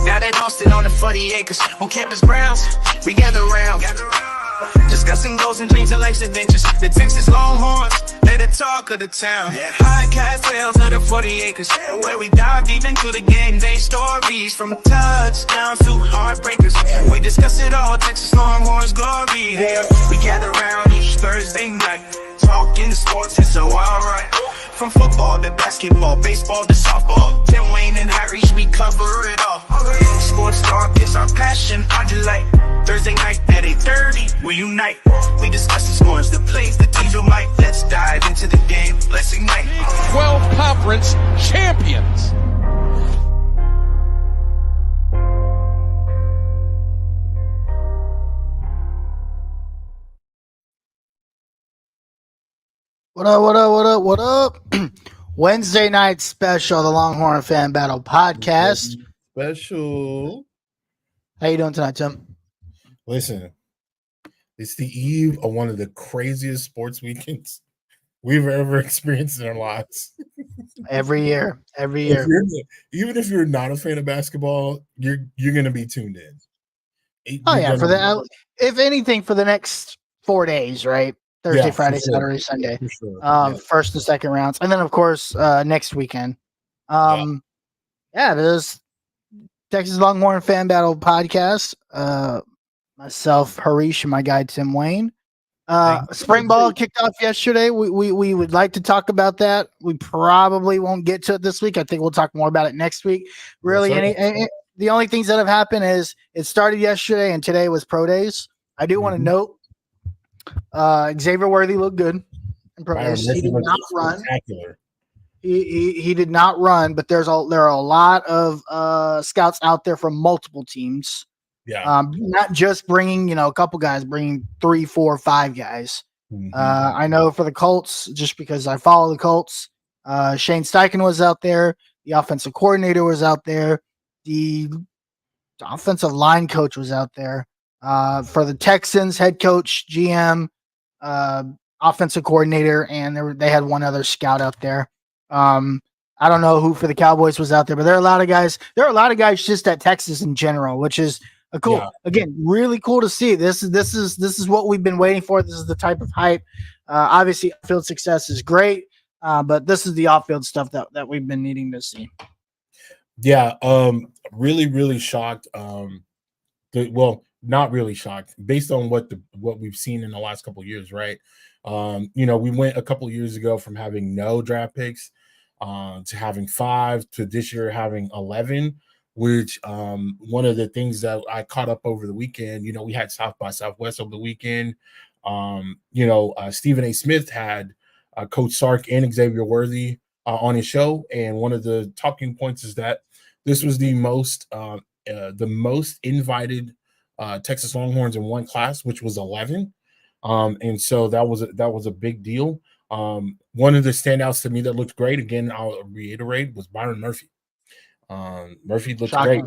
Now that Austin on the 40 acres, on campus grounds, we gather round, discussing goals and dreams and life's adventures. The Texas Longhorns, they're the talk of the town. Podcast tales of the 40 acres, where we dive deep into the game day stories, from touchdowns to heartbreakers. We discuss it all, Texas Longhorns glory. There, we gather round each Thursday night, talking sports, it's so alright. From football to basketball, baseball to softball, Tim Wayne and Irish, we cover it all. Sports talk is our passion, our delight. Thursday night at 8:30, we unite. We discuss the scores, the plays, the teams who might. Let's dive into the game, let's ignite. 12 conference champions. What up, what up, what up, what up? Wednesday night special, the Longhorn Fan Battle Podcast. Special. How you doing tonight, Tim? Listen, it's the eve of one of the craziest sports weekends we've ever experienced in our lives. Every year. Even if you're not a fan of basketball, you're gonna be tuned in. Oh yeah, if anything, for the next 4 days, right? Thursday, Friday, sure. Saturday, Sunday. For sure. First and second rounds. And then of course next weekend. There's Texas Longhorn Fan Battle Podcast. Myself, Harish, and my guy Tim Wayne. Spring ball kicked off yesterday. We would like to talk about that. We probably won't get to it this week. I think we'll talk more about it next week. Really, the only things that have happened is it started yesterday and today was pro days. I do want to note Xavier Worthy looked good in pro days. He did not run. He did not run, but there are a lot of scouts out there from multiple teams. Yeah. Not just bringing, a couple guys, bringing 3, 4, 5 guys. I know for the Colts, just because I follow the Colts, Shane Steichen was out there. The offensive coordinator was out there. The offensive line coach was out there. For the Texans, head coach, GM, offensive coordinator, and they had one other scout out there. I don't know who for the Cowboys was out there, but there are a lot of guys. There are a lot of guys just at Texas in general, which is cool. Yeah. Again, really cool to see. This is what we've been waiting for. This is the type of hype. Obviously, field success is great, but this is the off-field stuff that we've been needing to see. Yeah, really, really shocked. Not really shocked based on what we've seen in the last couple of years, right? We went a couple of years ago from having no draft picks to having 5 to this year having 11. Which one of the things that I caught up over the weekend, we had South by Southwest over the weekend. Stephen A. Smith had Coach Sark and Xavier Worthy on his show, and one of the talking points is that this was the most invited Texas Longhorns in one class, which was 11, and so that was a big deal. One of the standouts to me that looked great, again, I'll reiterate, was Byron Murphy. Murphy looks great.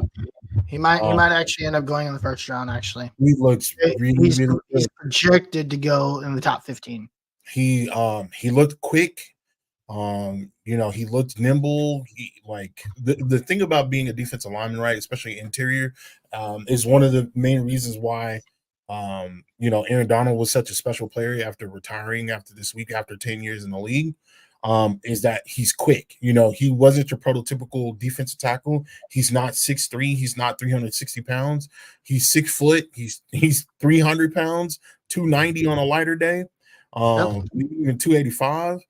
He might actually end up going in the first round. Actually, he looks really good. He's projected to go in the top 15. He looked quick. He looked nimble. The thing about being a defensive lineman, right, especially interior, is one of the main reasons why Aaron Donald was such a special player after retiring after this week, after 10 years in the league. Is that he's quick. He wasn't your prototypical defensive tackle. He's not 6'3", he's not 360 pounds. He's 6 foot, he's 300 pounds, 290 on a lighter day, even 285.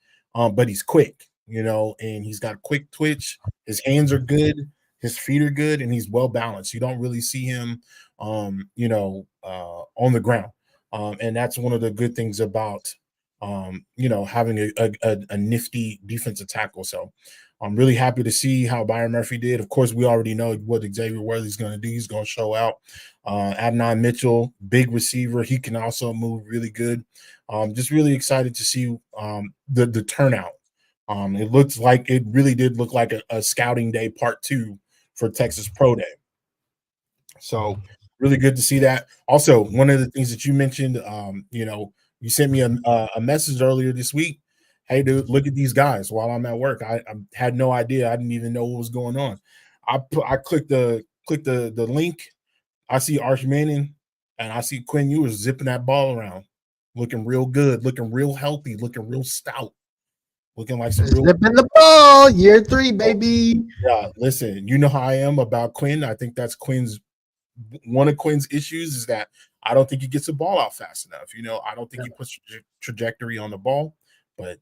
But he's quick, and he's got quick twitch. His hands are good, his feet are good, and he's well balanced. You don't really see him on the ground. And that's one of the good things about having a nifty defensive tackle. So I'm really happy to see how Byron Murphy did. Of course, we already know what Xavier Worthy's going to do. He's going to show out. Adonai Mitchell, big receiver. He can also move really good. Just really excited to see the turnout. It really did look like a scouting day part 2 for Texas Pro Day. So really good to see that. Also, one of the things that you mentioned, you sent me a message earlier this week. Hey, dude, look at these guys while I'm at work. I had no idea. I didn't even know what was going on. I clicked the link. I see Arch Manning, and I see Quinn Ewers zipping that ball around, looking real good, looking real healthy, looking real stout, looking like some real zipping the ball. Year 3, baby. Yeah, listen, you know how I am about Quinn. I think that's one of Quinn's issues is that I don't think he gets the ball out fast enough. I don't think he puts trajectory on the ball, but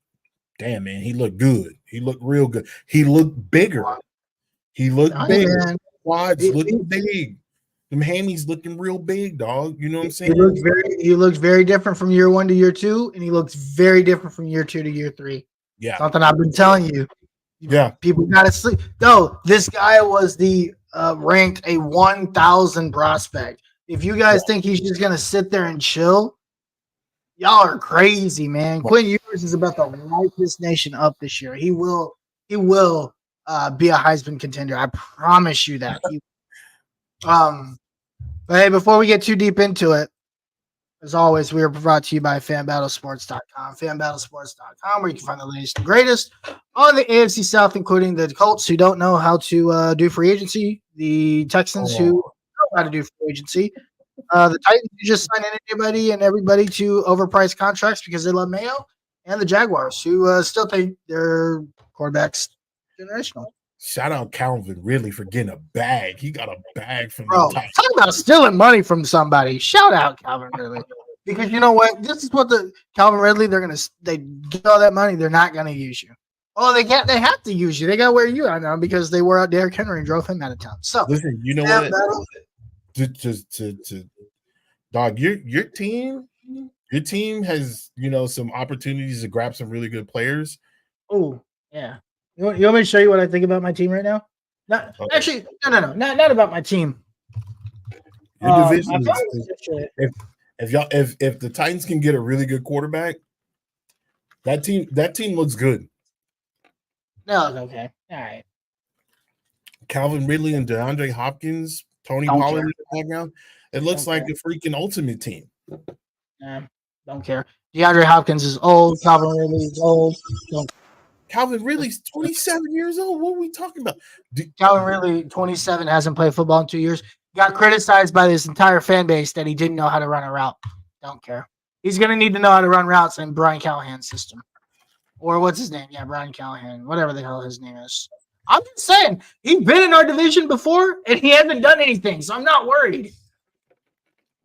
damn, man, he looked good. He looked real good. He looked bigger. He looked big. Quads looking big. Them hammies looking real big, dog. You know what I'm saying? He looks very different from year 1 to year 2, and he looks very different from year 2 to year 3. Yeah. Something I've been telling you. Yeah. People got to sleep. No, this guy was the ranked a 1,000 prospect. If you guys think he's just going to sit there and chill, y'all are crazy, man. Quinn Ewers is about to light this nation up this year. He will be a Heisman contender. I promise you that. But hey, before we get too deep into it, as always, we are brought to you by FanBattleSports.com. FanBattleSports.com, where you can find the latest and greatest on the AFC South, including the Colts who don't know how to do free agency, the Texans who know how to do free agency, the Titans who just sign anybody and everybody to overpriced contracts because they love Mayo, and the Jaguars who still think their quarterback's generational. Shout out Calvin Ridley for getting a bag. He got a bag from the Titans. Talk about stealing money from somebody. Shout out Calvin Ridley. Because you know what? This is what the Calvin Ridley, they get all that money, they're not gonna use you. Oh, they can't, they have to use you. They gotta wear you out now because they wore out Derrick Henry and drove him out of town. So listen, you know what? Dog, your team has some opportunities to grab some really good players. Oh, yeah. You want me to show you what I think about my team right now? Not actually, no, not about my team. Your division if the Titans can get a really good quarterback, that team looks good. No, okay, all right. Calvin Ridley and DeAndre Hopkins, Tony Pollard in the background. It looks like a freaking ultimate team. Don't care. DeAndre Hopkins is old. Calvin Ridley is old. Calvin Ridley's 27 years old. What are we talking about? Calvin Ridley, 27, hasn't played football in 2 years. Got criticized by this entire fan base that he didn't know how to run a route. Don't care. He's going to need to know how to run routes in Brian Callahan's system. Or what's his name? Yeah, Brian Callahan. Whatever the hell his name is. I'm just saying, he's been in our division before, and he hasn't done anything, so I'm not worried.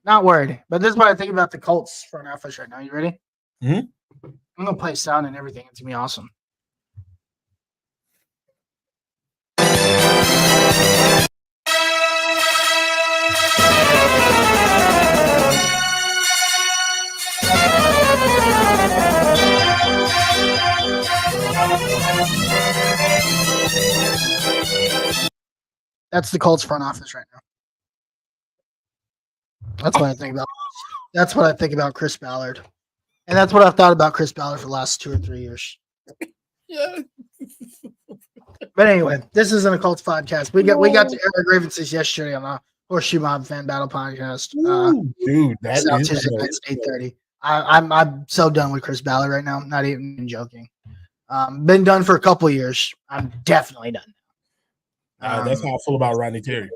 Not worried. But this is what I think about the Colts front office right now. You ready? Mm-hmm. I'm going to play sound and everything. It's going to be awesome. That's the Colts front office right now. That's what I think about. That's what I think about Chris Ballard, and that's what I've thought about Chris Ballard for the last 2 or 3 years. Yeah. But anyway, this isn't a Colts podcast. We got to air our grievances yesterday on the Horseshoe Mob Fan Battle podcast. Ooh, dude, that South is Tuesday nights, 8:30. I'm so done with Chris Ballard right now. I'm not even joking. Been done for a couple of years. I'm definitely done. That's how I feel about Rodney Terry.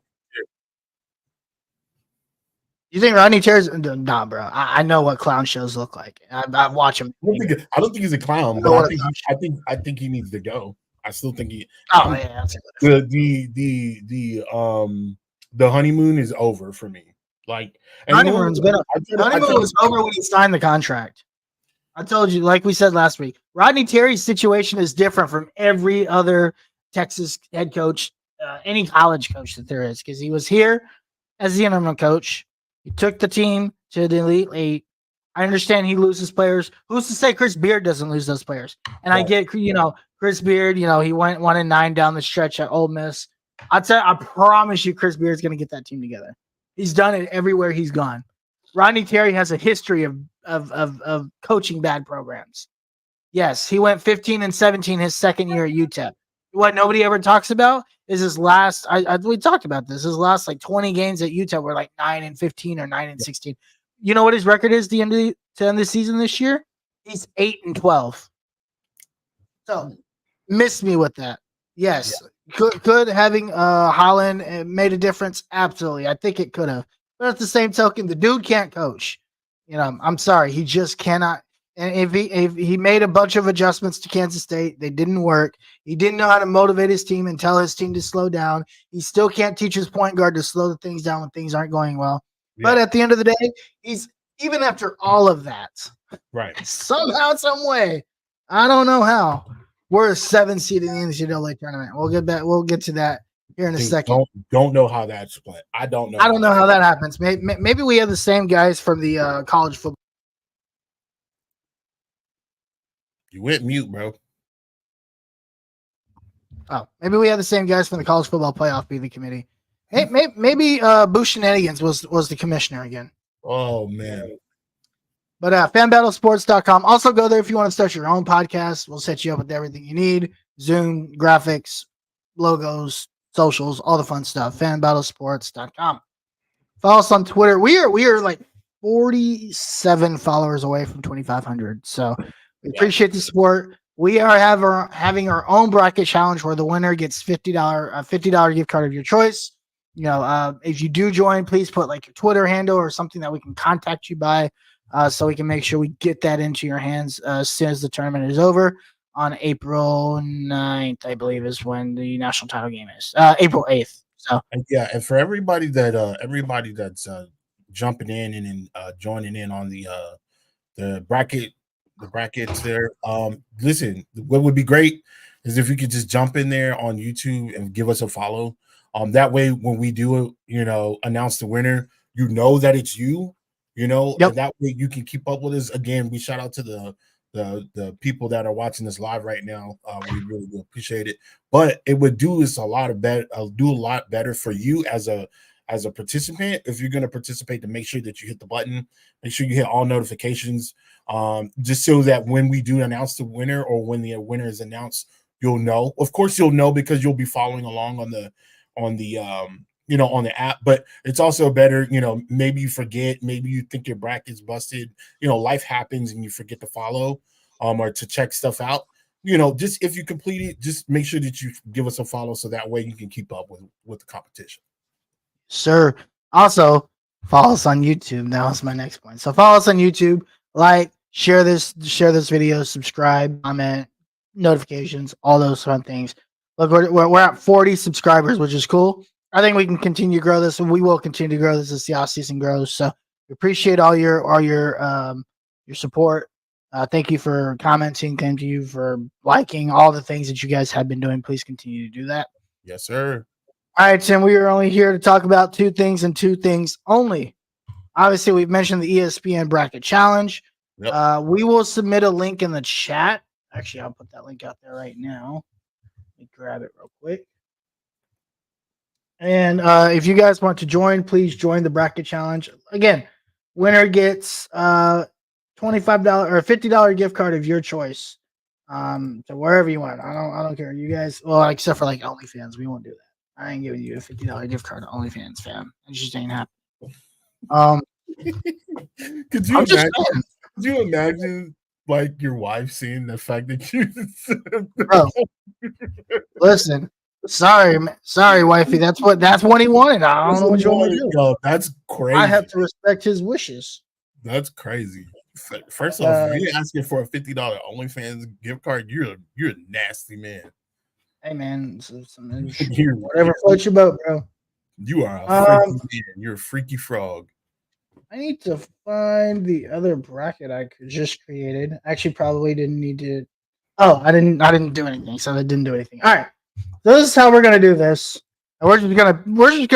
You think Rodney Terry's nah, bro? I know what clown shows look like. I watch him. I don't think he's a clown, but I think he needs to go. I still think he. Oh yeah, that's a good the honeymoon is over for me. Like honeymoon was over when he signed the contract. I told you, like we said last week, Rodney Terry's situation is different from every other Texas head coach, any college coach that there is, because he was here as the interim coach. He took the team to the Elite Eight. I understand he loses players. Who's to say Chris Beard doesn't lose those players? And I get, Chris Beard, he went 1-9 down the stretch at Ole Miss. I promise you, Chris Beard's going to get that team together. He's done it everywhere he's gone. Rodney Terry has a history of coaching bad programs. Yes, he went 15-17 his second year at UTEP. What nobody ever talks about is his last. We talked about this. His last 20 games at UTEP were 9-15 or 9-16. You know what his record is to end the season this year? He's 8-12. So miss me with that. Yes, could having Holland made a difference? Absolutely, I think it could have. But at the same token, the dude can't coach. I'm sorry, he just cannot. And if he made a bunch of adjustments to Kansas State, they didn't work. He didn't know how to motivate his team and tell his team to slow down. He still can't teach his point guard to slow the things down when things aren't going well. Yeah. But at the end of the day, he's even after all of that, right? Somehow, some way, I don't know how, we're a 7 seed in the NCAA tournament. We'll get to that here in a second. Don't know how that's split. I don't know. I don't know how that happens. Maybe we have the same guys from the college football. You went mute, bro. Oh, maybe we have the same guys from the college football playoff be the committee. Hey, maybe Boo Shenanigans was the commissioner again. Oh man. But fanbattlesports.com. Also go there if you want to start your own podcast. We'll set you up with everything you need. Zoom, graphics, logos, socials, all the fun stuff. fanbattlesports.com. Follow us on Twitter. We are 47 followers away from 2,500. So we appreciate the support. We are having our own bracket challenge where the winner gets $50 gift card of your choice. If you do join, please put your Twitter handle or something that we can contact you by, so we can make sure we get that into your hands as soon as the tournament is over on April 9th, I believe, is when the national title game is. April 8th. So and for everybody that's jumping in and joining in on the bracket. The brackets there. Listen, what would be great is if you could just jump in there on YouTube and give us a follow. That way, when we do, announce the winner, that it's you. And that way you can keep up with us. Again, we shout out to the people that are watching this live right now. We really do appreciate it. But it would do us a lot better for you as a participant. If you're going to participate, to make sure that you hit the button, make sure you hit all notifications, just so that when we do announce the winner or when the winner is announced, you'll know. Of course, you'll know because you'll be following along on the app. But it's also better, maybe you forget, maybe you think your bracket's busted. Life happens and you forget to follow, or to check stuff out. Just if you complete it, just make sure that you give us a follow so that way you can keep up with the competition. Sure. Also, follow us on YouTube. Now is my next point. So follow us on YouTube, share this video, subscribe, comment, notifications, all those fun things. Look, we're at 40 subscribers, which is cool. I think we can continue to grow this, and we will continue to grow this as the off season grows. So we appreciate all your support. Thank you for commenting. Thank you for liking all the things that you guys have been doing. Please continue to do that. Yes, sir. All right, Tim, we are only here to talk about two things and two things only. Obviously, we've mentioned the ESPN Bracket Challenge. Yep. We will submit a link in the chat. Actually, I'll put that link out there right now. Let me grab it real quick. And if you guys want to join, please join the bracket challenge. Again, winner gets $25 or $50 gift card of your choice. To wherever you want. I don't care. You guys, well, except for like OnlyFans, we won't do that. I ain't giving you a $50 gift card to OnlyFans, fam. It just ain't happening. Could you I'm just imagine? saying, Could you imagine like your wife seeing the fact that you? bro. Listen, sorry, wifey. That's what he wanted. I don't know what you want me to do. Yo, that's crazy. I have to respect his wishes. That's crazy. First off, if you're asking for a $50 OnlyFans gift card, you're a nasty man. Hey man, whatever floats your boat, bro. You are a freaky man. You're a freaky frog. I need to find the other bracket I just created. Actually, probably didn't need to. Oh, I didn't do anything, so I didn't do anything. All right, so this is how we're gonna do this. And we're just gonna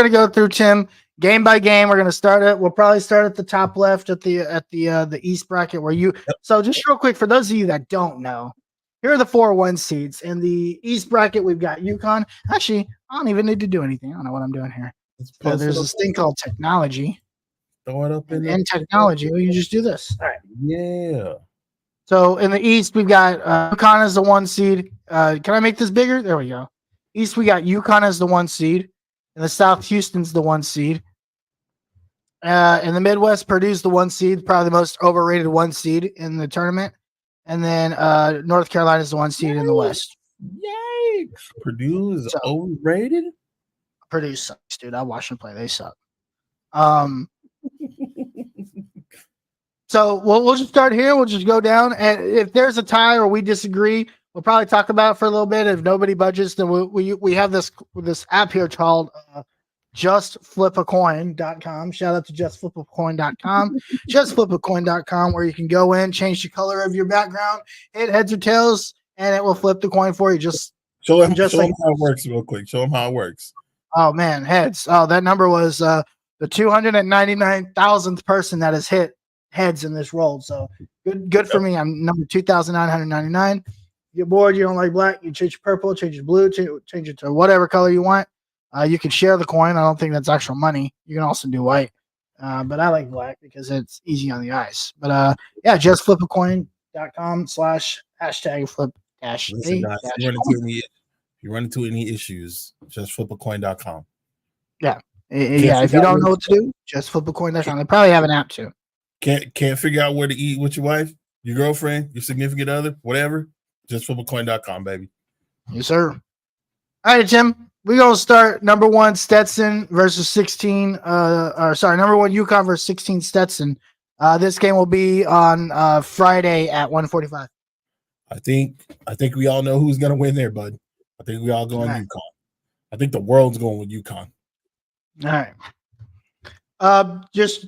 go through, Tim, game by game. We're gonna start it. We'll probably start at the top left at the East bracket where you. Yep. So just real quick for those of you that don't know, here are the 4-1 seeds in the East bracket. We've got UConn. Actually, I don't even need to do anything. I don't know what I'm doing here. So there's this thing called technology. Throw it up in technology. You just do this. All right. Yeah. So in the East, we've got UConn as the 1 seed. Can I make this bigger? There we go. East, we got UConn as the 1 seed. In the South, Houston's the 1 seed. In the Midwest, Purdue's the 1 seed, probably the most overrated 1 seed in the tournament. And then North Carolina's the 1 seed in the West. Yikes! Purdue is overrated. Purdue sucks, dude. I watched them play; they suck. So we'll just start here. We'll just go down, and if there's a tie or we disagree, we'll probably talk about it for a little bit. If nobody budgets, then we have this app here called justflipacoin.com. Shout out to justflipacoin.com. Justflipacoin.com, where you can go in, change the color of your background, hit heads or tails, and it will flip the coin for you. Just show them how it works real quick. Show them how it works. Oh man, heads. Oh, that number was the 299,000th person that has hit heads in this roll. So good for me. I'm number 2,999. You're bored, you don't like black, you change purple, change it blue, change it to whatever color you want. You can share the coin. I don't think that's actual money. You can also do white. But I like black because it's easy on the eyes. But yeah, justflipacoin.com/#flip dash. Listen, guys, if you run into any issues, justflipacoin.com. Yeah. Yeah, if you don't know what to do, justflipacoin.com. They probably have an app too. Can't figure out where to eat with your wife, your girlfriend, your significant other, whatever, justflipacoin.com, baby. Yes, sir. All right, Jim. We're going to start number 1 Stetson versus 16. Number 1 UConn versus 16 Stetson. This game will be on Friday at 1:45. I think we all know who's going to win there, bud. I think we all go on UConn. I think the world's going with UConn. All right. Just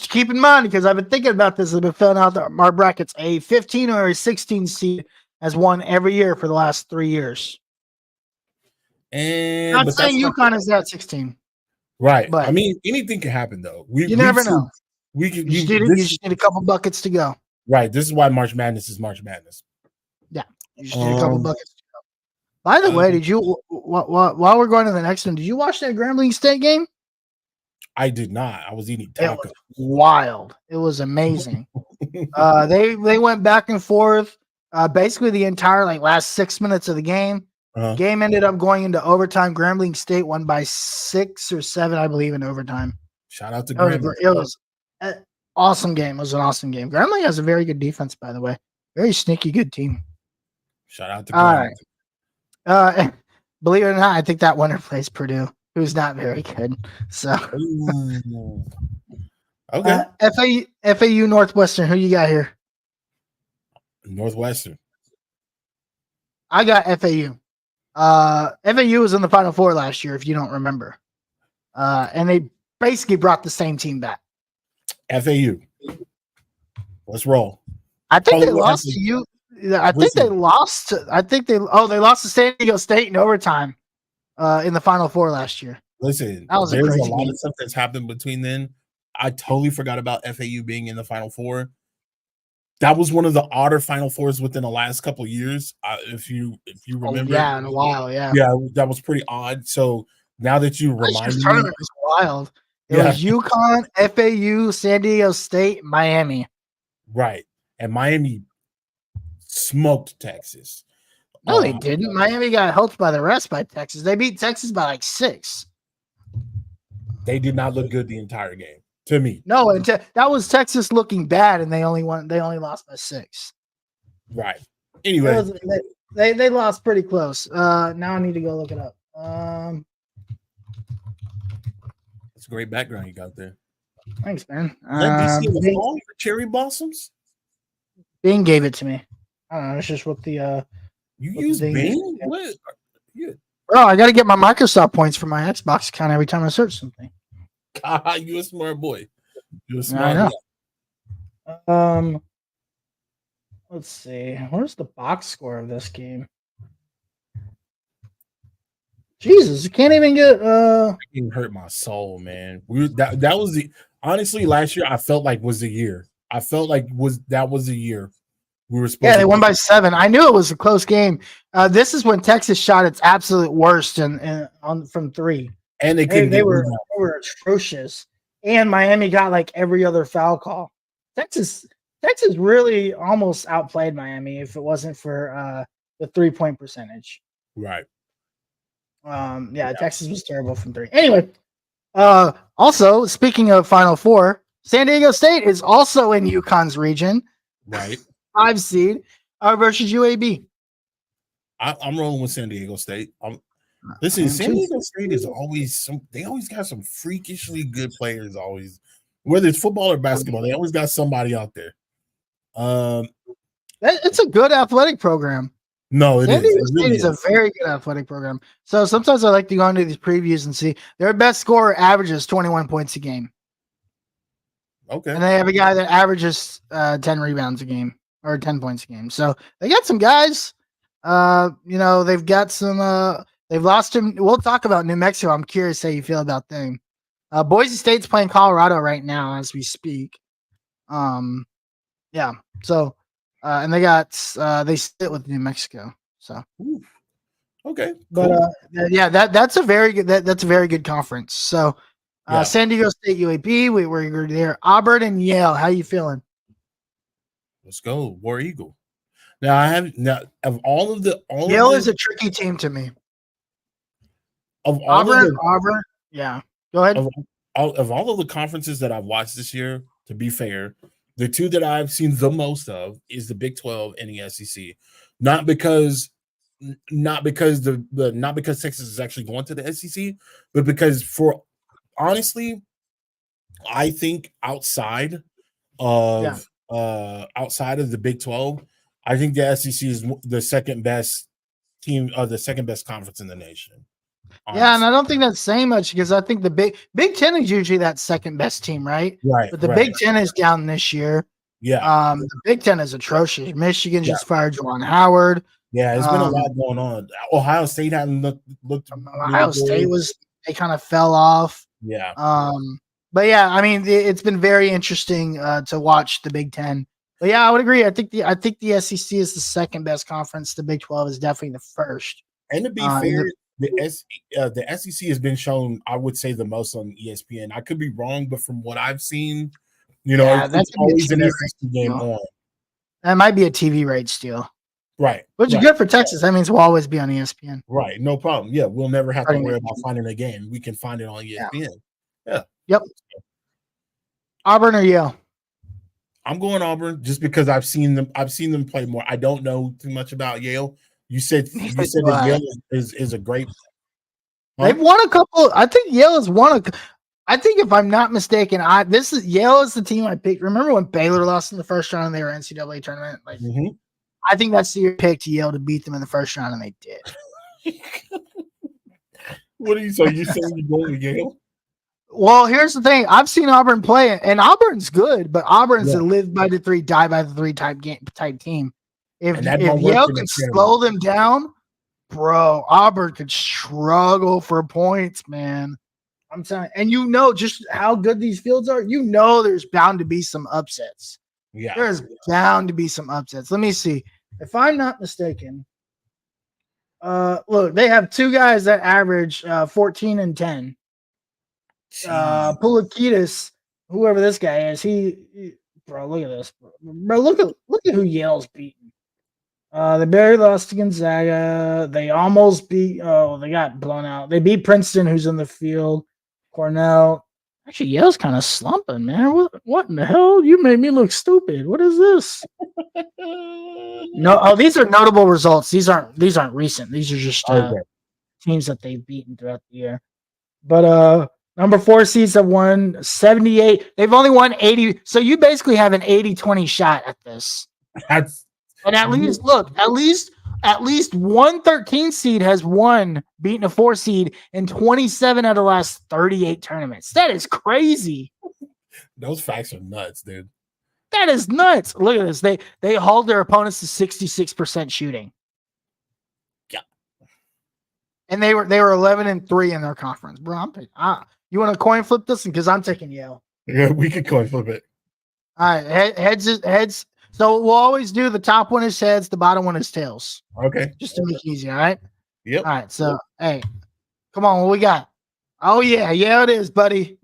keep in mind, because I've been thinking about this, I've been filling out our brackets. A 15 or a 16 seed has won every year for the last 3 years. And not saying UConn is that 16. Right. But I mean, anything can happen, though. You never know. You just need a couple buckets to go. Right. This is why March Madness is March Madness. Yeah. You just need a couple buckets to go. By the way, did you, while we're going to the next one, did you watch that Grambling State game? I did not. I was eating tacos. It was wild. It was amazing. They went back and forth basically the entire last 6 minutes of the game. Game ended up going into overtime. Grambling State won by 6 or 7, I believe, in overtime. Shout out to Grambling. It was an awesome game. It was an awesome game. Grambling has a very good defense, by the way. Very sneaky, good team. Shout out to Grambling. All right. Believe it or not, I think that winner plays Purdue, who's not very good. So, okay. FAU Northwestern. Who you got here? Northwestern. I got FAU. FAU was in the Final Four last year, if you don't remember. And they basically brought the same team back. FAU. Let's roll. I think they lost to you. I think they lost to San Diego State in overtime in the Final Four last year. Listen, there's a lot of stuff that's happened between then. I totally forgot about FAU being in the Final Four. That was one of the odder Final Fours within the last couple of years. If you remember, in a while, yeah, that was pretty odd. So Now that you Last year's reminded me, tournament was wild. It yeah, was UConn, FAU, San Diego State, Miami. right. And Miami smoked Texas. No, they didn't. Miami got helped by the rest by Texas. They beat Texas by like 6. They did not look good the entire game to me. No, and that was Texas looking bad, and they only lost by 6. Right. Anyway, they lost pretty close. Now I need to go look it up. it's a great background you got there. Thanks, man. Let me see the song for Cherry Blossoms. Bing gave it to me. I don't know. It's just what the You what use the Bing? What? Yeah. Bro, I got to get my Microsoft points for my Xbox account every time I search something. God, you a smart boy. You a I smart know. boy. Let's see. Where's the box score of this game? Jesus, you can't even get It hurt my soul, man. That was the honestly last year. I felt like was the year. I felt like that was the year we were supposed. Yeah, they won by 7. I knew it was a close game. This is when Texas shot its absolute worst from 3. And They were atrocious. And Miami got like every other foul call. Texas really almost outplayed Miami if it wasn't for the 3-point percentage. right. Yeah, Texas was terrible from 3. Anyway, also speaking of Final Four, San Diego State is also in UConn's region, Right. 5 seed versus UAB. I'm rolling with San Diego State. Listen, San Diego State is always they always got some freakishly good players. Always, whether it's football or basketball, they always got somebody out there. It's a good athletic program. No, San Diego State is a very good athletic program. So sometimes I like to go into these previews and see their best scorer averages 21 points a game. Okay. And they have a guy that averages 10 rebounds a game or 10 points a game. So they got some guys. They've got some they've lost him. We'll talk about New Mexico. I'm curious how you feel about them. Boise State's playing Colorado right now as we speak. Yeah. So and they got they sit with New Mexico. So okay. But cool. that's a very good that's a very good conference. So San Diego State, UAB, we're there. Auburn and Yale. How you feeling? Let's go, War Eagle. Now of all of the Yale is a tricky team to me. Of all Auburn. Yeah. Go ahead. Of all of the conferences that I've watched this year, to be fair, the 2 that I've seen the most of is the Big 12 and the SEC. Not because Texas is actually going to the SEC, but because honestly, I think outside of the Big 12, I think the SEC is the second best team, the second best conference in the nation. Honestly. Yeah, and I don't think that's saying much because I think the Big 10 is usually that second best team, right? Right. But the Big 10 is down this year. Yeah. The Big 10 is atrocious. Michigan just fired Juwan Howard. Yeah, it's been a lot going on. Ohio State hadn't looked. Ohio State they kind of fell off. Yeah. But yeah, I mean, it's been very interesting to watch the Big 10. But yeah, I would agree. I think the SEC is the second best conference. The Big 12 is definitely the first. And to be fair, the SEC has been shown, I would say, the most on ESPN. I could be wrong, but from what I've seen, it's always an SEC game on. That might be a TV right steal. Right. Which is good for Texas. That means we'll always be on ESPN. Right. No problem. Yeah, we'll never have to worry about finding a game. We can find it on ESPN. Yeah. Yep. Auburn or Yale? I'm going Auburn just because I've seen them play more. I don't know too much about Yale. You said that Yale is a great. They've won a couple. I think Yale has won I think if I'm not mistaken, Yale is the team I picked. Remember when Baylor lost in the first round and they were NCAA tournament? Like, I think that's the year I picked Yale to beat them in the first round, and they did. What are you saying? You saying you're going to Yale? Well, here's the thing. I've seen Auburn play, and Auburn's good, but Auburn's a live by the 3, die by the 3 type team. If Yale can slow them down, bro, Auburn could struggle for points, man. I'm telling you, and just how good these fields are. There's bound to be some upsets. Yeah, there's bound to be some upsets. Let me see. If I'm not mistaken, Look, they have two guys that average 14 and 10. Jeez. Pulakitis, whoever this guy is, bro, look at this, bro. Look at who Yale's beaten. They barely lost to Gonzaga. They almost beat. Oh, they got blown out. They beat Princeton, who's in the field. Cornell. Actually, Yale's kind of slumping, man. What in the hell? You made me look stupid. What is this? No, these are notable results. These aren't recent. These are just teams that they've beaten throughout the year. But number 4 seeds have won 78. They've only won 80. So you basically have an 80-20 shot at this. And at least one 13 seed has beaten a 4 seed in 27 out of the last 38 tournaments. That is crazy. Those facts are nuts, dude. That is nuts. Look at this. They hauled their opponents to 66% shooting. Yeah. And they were 11-3 in their conference. Bro, you want to coin flip this? Because I'm taking Yale. Yeah, we could coin flip it. All right, heads. So we'll always do the top one is heads, the bottom one is tails. Okay. Just to make it easy, all right? Yep. All right, so, hey, come on, what we got? Oh, yeah, it is, buddy.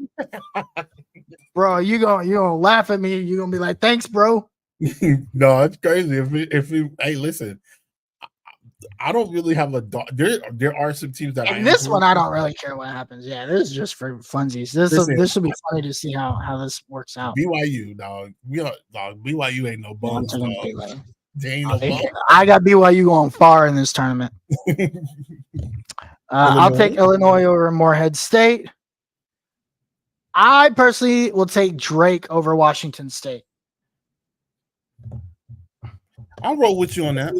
Bro, you gonna laugh at me. You're going to be like, thanks, bro. No, it's crazy. If we hey, listen, I don't really have a there are some teams that and this one I don't really care what happens. Yeah, this is just for funsies. This will be funny to see how this works out. BYU, dog. BYU ain't no bums, dog. They ain't no bums. I got BYU going far in this tournament. I'll take Illinois over Morehead State. I personally will take Drake over Washington State. I'll roll with you on that.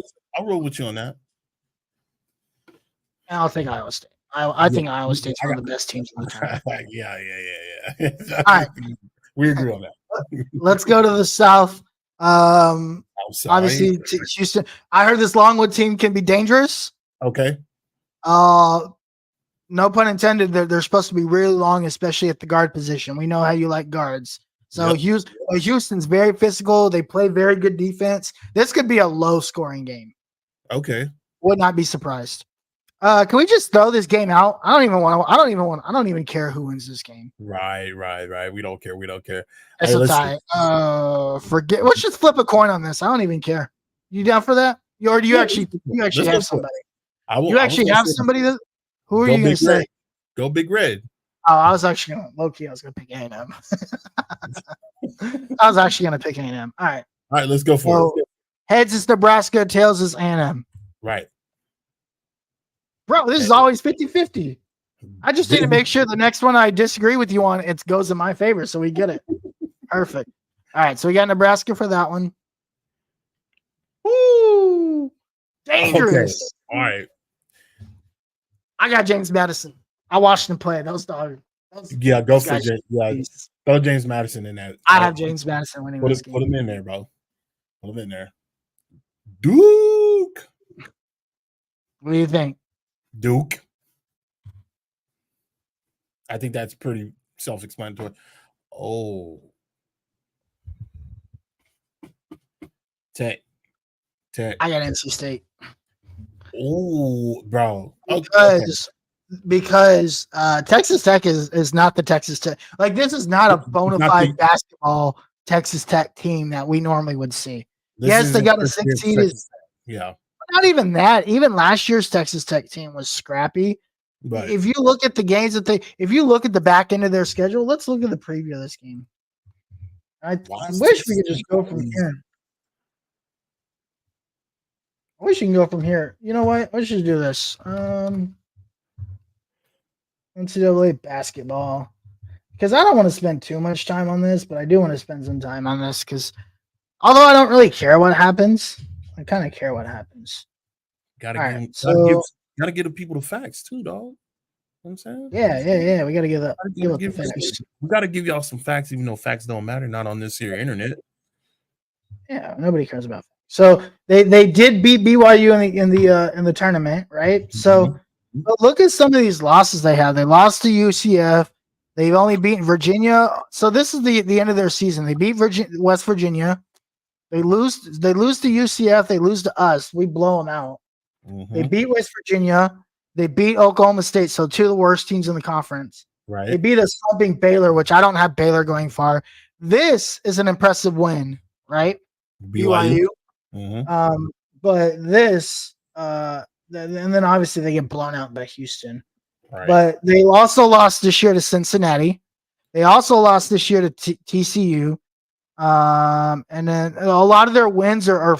And I'll take Iowa State. I think Iowa State's one of the best teams in the tournament. Yeah. All right. We agree on that. Let's go to the South. Obviously, Houston. I heard this Longwood team can be dangerous. Okay. No pun intended. They're supposed to be really long, especially at the guard position. We know how you like guards. So yep. Houston's very physical. They play very good defense. This could be a low-scoring game. Okay. Would not be surprised. Can we just throw this game out? I don't even care who wins this game. Right. We don't care. That's a tie. Let's just flip a coin on this. I don't even care. You down for that? Do you actually have somebody? You actually have somebody that. Who are you going to say? Go Big Red. Oh, I was actually going to low-key. I was going to pick A&M. I was actually going to pick A&M. All right, let's go for it. Heads is Nebraska, tails is A&M. Right. Bro, this is always 50-50. I just need to make sure the next one I disagree with you on, it goes in my favor, so we get it. Perfect. All right, so we got Nebraska for that one. Woo! Dangerous. Okay. All right. I got James Madison. I watched him play. Those dogs. Yeah, go for James. Yeah, throw James Madison in that. I have James Madison winning this game. Put him in there, bro. Put him in there. Duke. What do you think? Duke. I think that's pretty self-explanatory. Oh. Tech. I got NC State. Oh, bro. Because Texas Tech is not the Texas Tech. Like, this is not a bona fide basketball Texas Tech team that we normally would see. Yes, they got a 6 seed. Yeah. Not even that. Even last year's Texas Tech team was scrappy. But if you look at the games if you look at the back end of their schedule, let's look at the preview of this game. I wish we could just go from here. I wish you can go from here. You know what? Let's just do this. NCAA basketball. Because I don't want to spend too much time on this, but I do want to spend some time on this because although I don't really care what happens, I kind of care what happens. Gotta give the people the facts too, dog. You know what I'm saying? Yeah. We gotta give the facts. We gotta give y'all some facts, even though facts don't matter, not on this here internet. Yeah, nobody cares about facts. So they did beat BYU in the tournament, right? So but look at some of these losses they have. They lost to UCF. They've only beaten Virginia. So this is the end of their season. They beat West Virginia. They lose to UCF. They lose to us. We blow them out. They beat West Virginia. They beat Oklahoma State, so two of the worst teams in the conference. Right. They beat a slumping Baylor, which I don't have Baylor going far. This is an impressive win, right? BYU. But this, and then obviously they get blown out by Houston. Right. But they also lost this year to Cincinnati. They also lost this year to TCU. And then a lot of their wins are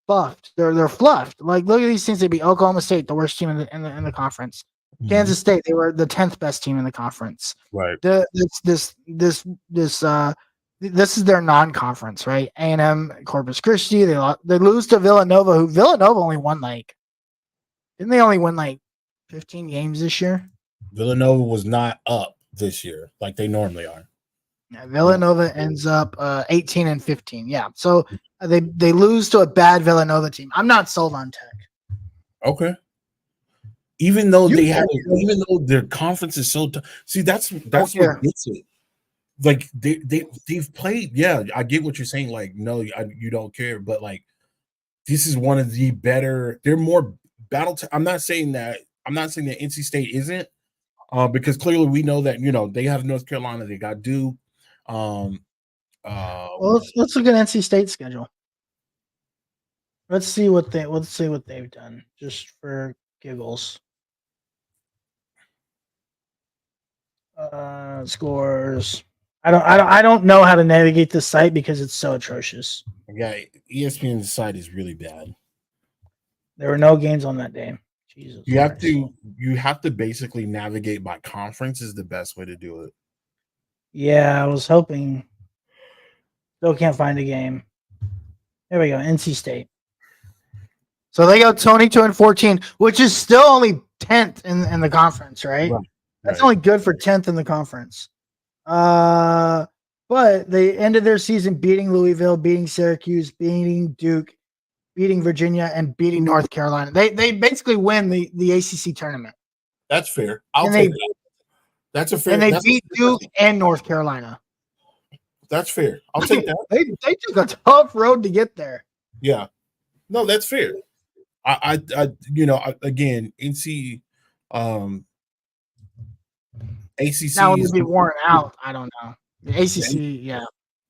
fluffed. They're fluffed. Like, look at these teams. They beat Oklahoma State, the worst team in the conference. Kansas State, they were the 10th best team in the conference. Right. This is their non-conference, right? A&M, Corpus Christi. They lose to Villanova, who Villanova only won didn't they only win 15 games this year? Villanova was not up this year like they normally are. Yeah, Villanova ends up 18-15. Yeah, so they lose to a bad Villanova team. I'm not sold on Tech. Okay. Even though even though their conference is so tough. See, that's what gets it. Like they've played. Yeah, I get what you're saying. Like, no, you don't care, but this is one of the better. They're more battle. I'm not saying that NC State isn't, because clearly we know that they have North Carolina. They got Duke. Well, let's look at NC State's schedule. Let's see what they've done, just for giggles. Scores. I don't know how to navigate this site because it's so atrocious. Yeah, ESPN's site is really bad. There were no games on that day. Jesus. You have to basically navigate by conference is the best way to do it. Yeah, I was hoping. Still can't find a game. There we go. NC State. So they go 22-14, which is still only 10th in the conference, right? That's only good for 10th in the conference. But they ended their season beating Louisville, beating Syracuse, beating Duke, beating Virginia, and beating North Carolina. They basically win the ACC tournament. That's fair. I'll take that. That's a fair. And they beat Duke and North Carolina. That's fair. I'll take that. They took a tough road to get there. Yeah. No, that's fair. I again, NC, ACC. Now would be worn out. I don't know. The ACC, yeah.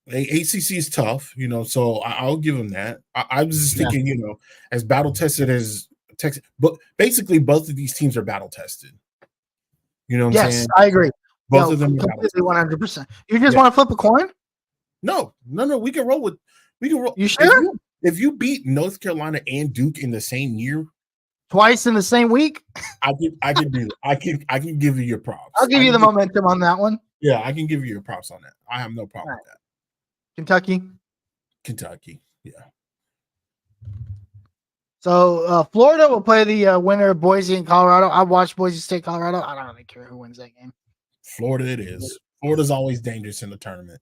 The ACC is tough, so I'll give them that. I was just thinking, as battle tested as Texas, but basically both of these teams are battle tested. You know what I'm saying? Yes, I agree. Both of them completely 100%. You just want to flip a coin? No. We can roll. You sure? If you beat North Carolina and Duke in the same year, twice in the same week, I can do it. I can give you your props. I'll give you the momentum on that one. Yeah, I can give you your props on that. I have no problem with that. Kentucky, yeah. So Florida will play the winner of Boise and Colorado. I watched Boise State, Colorado. I don't really care who wins that game. Florida, it is. Florida's always dangerous in the tournament,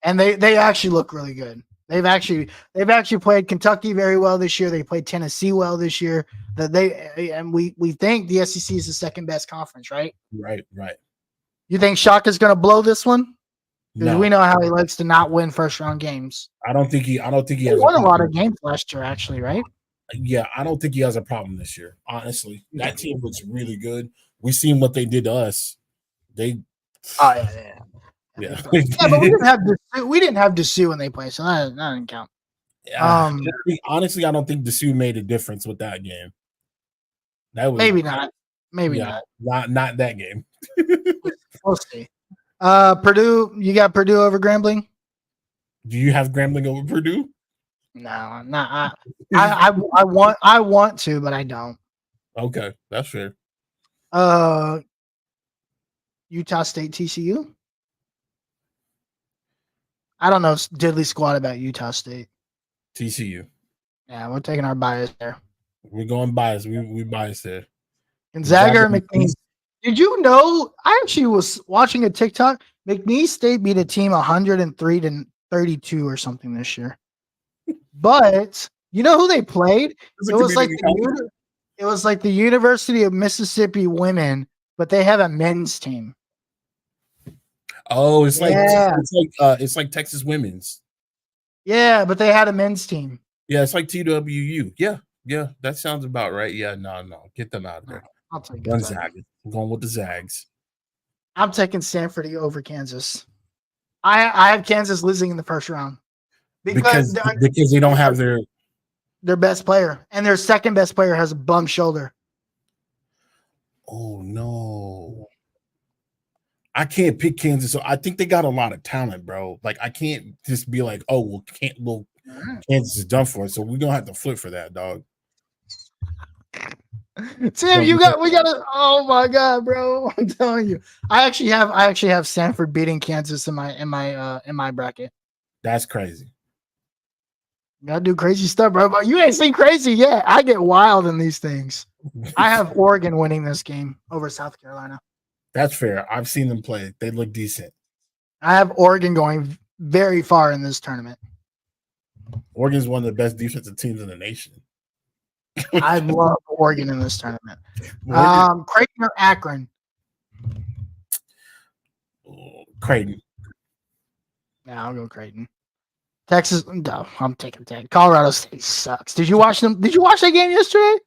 and they actually look really good. They've actually played Kentucky very well this year. They played Tennessee well this year. We think the SEC is the second best conference, right? Right. You think Shaka's going to blow this one? Because No. we know how he likes to not win first round games. I don't think he has won a lot of games last year, actually, right? Yeah, I don't think he has a problem this year. Honestly, that team looks really good. We seen what they did to us. Yeah. Yeah, but we didn't have Dessou when they played, so that didn't count. Honestly, I don't think Dessou made a difference with that game. That was maybe not. Not that game. We'll see. Purdue, you got Purdue over Grambling? Do you have Grambling over Purdue? No, not. I want to, but I don't. Okay, that's fair. Utah State, TCU. I don't know diddly squat about Utah State. TCU. Yeah, we're taking our bias there. We're going bias. We bias there. Gonzaga or McNeese. Did you know? I actually was watching a TikTok. McNeese State beat a team 103-32 or something this year. But you know who they played? It was like the University of Mississippi women, but they have a men's team. Oh, it's like Texas women's. Yeah, but they had a men's team. Yeah, it's like TWU. Yeah, Yeah, that sounds about right. Yeah, no, get them out of there. I'll take Gonzaga. Gonzaga. I'm going with the Zags. I'm taking Stanford over Kansas. I have Kansas losing in the first round Because they don't have their best player, and their second best player has a bum shoulder. Oh no. I can't pick Kansas. So I think they got a lot of talent, bro. Like I can't just be like, oh, Kansas is done for. So we're gonna have to flip for that, dog. Tim, we gotta. Oh my god, bro! I'm telling you, I actually have Stanford beating Kansas in my bracket. That's crazy. Gotta do crazy stuff, bro. But you ain't seen crazy yet. I get wild in these things. I have Oregon winning this game over South Carolina. That's fair. I've seen them play. They look decent. I have Oregon going very far in this tournament. Oregon's one of the best defensive teams in the nation. I love Oregon in this tournament. Creighton or Akron? Creighton. Yeah, I'll go Creighton. Texas, no, I'm taking Texas. Colorado State sucks. Did you watch them? Did you watch that game yesterday?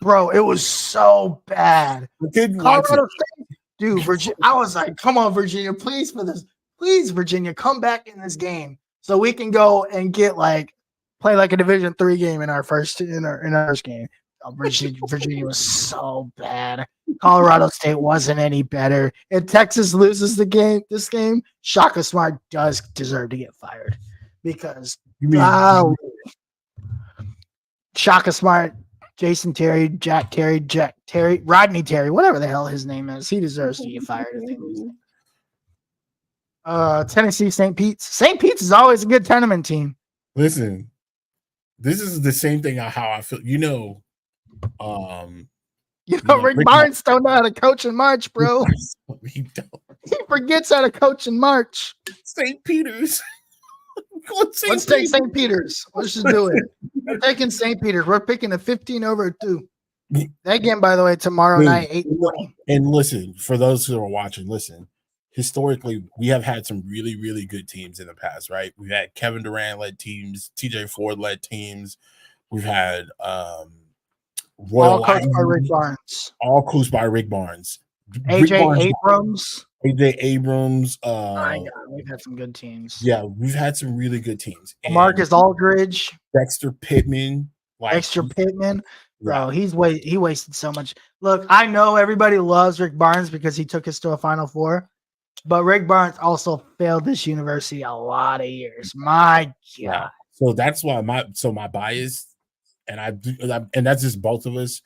Bro, it was so bad. Colorado State, dude, Virginia. I was like, come on, Virginia, please for this. Please, Virginia, come back in this game so we can go and get play like a Division III game in our first game. Oh, Virginia was so bad. Colorado State wasn't any better. If Texas loses this game, Shaka Smart does deserve to get fired because Shaka Smart, Jason Terry, Jack Terry, Rodney Terry, whatever the hell his name is, he deserves to get fired if they lose. Tennessee, St. Pete's. St. Pete's is always a good tournament team. Listen, this is the same thing how I feel. Rick Barnes don't know how to coach in March, bro. He don't. He forgets how to coach in March. St. Peter's. Let's take St. Peter's. Let's just do it. We're taking St. Peter's. We're picking a 15 over 2. That game, by the way, tomorrow night, 8:20. And listen, for those who are watching, listen. Historically, we have had some really, really good teams in the past, right? We've had Kevin Durant-led teams, TJ Ford-led teams. We've had all coached by Rick Barnes. All coached by Rick Barnes. AJ Abrams. My God, we've had some good teams. Yeah, we've had some really good teams. And Marcus Aldridge. Dexter Pittman. Bro, he wasted so much. Look, I know everybody loves Rick Barnes because he took us to a Final Four. But Rick Barnes also failed this university a lot of years. My God. Yeah. So that's why my bias, and that's just both of us.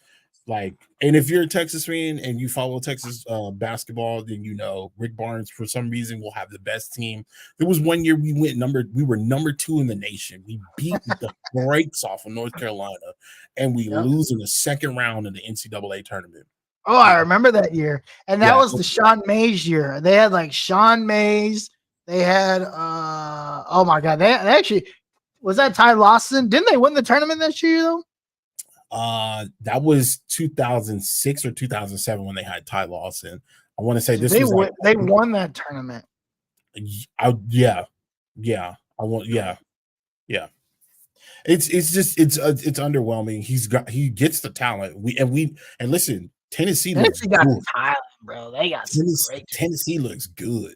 And if you're a Texas fan and you follow Texas basketball, then Rick Barnes for some reason will have the best team. There was one year we were number 2 in the nation. We beat the brakes off of North Carolina, and we lose in the second round of the NCAA tournament. Oh, I remember that year. And that was the Sean Mays year. They had Sean Mays. They had oh my God. They actually was that Ty Lawson? Didn't they win the tournament this year though? That was 2006 or 2007 when they had Ty Lawson. I want to say they won that tournament. Yeah. It's underwhelming. He gets the talent. And listen. Tennessee got good. talent, bro. They got Tennessee looks good.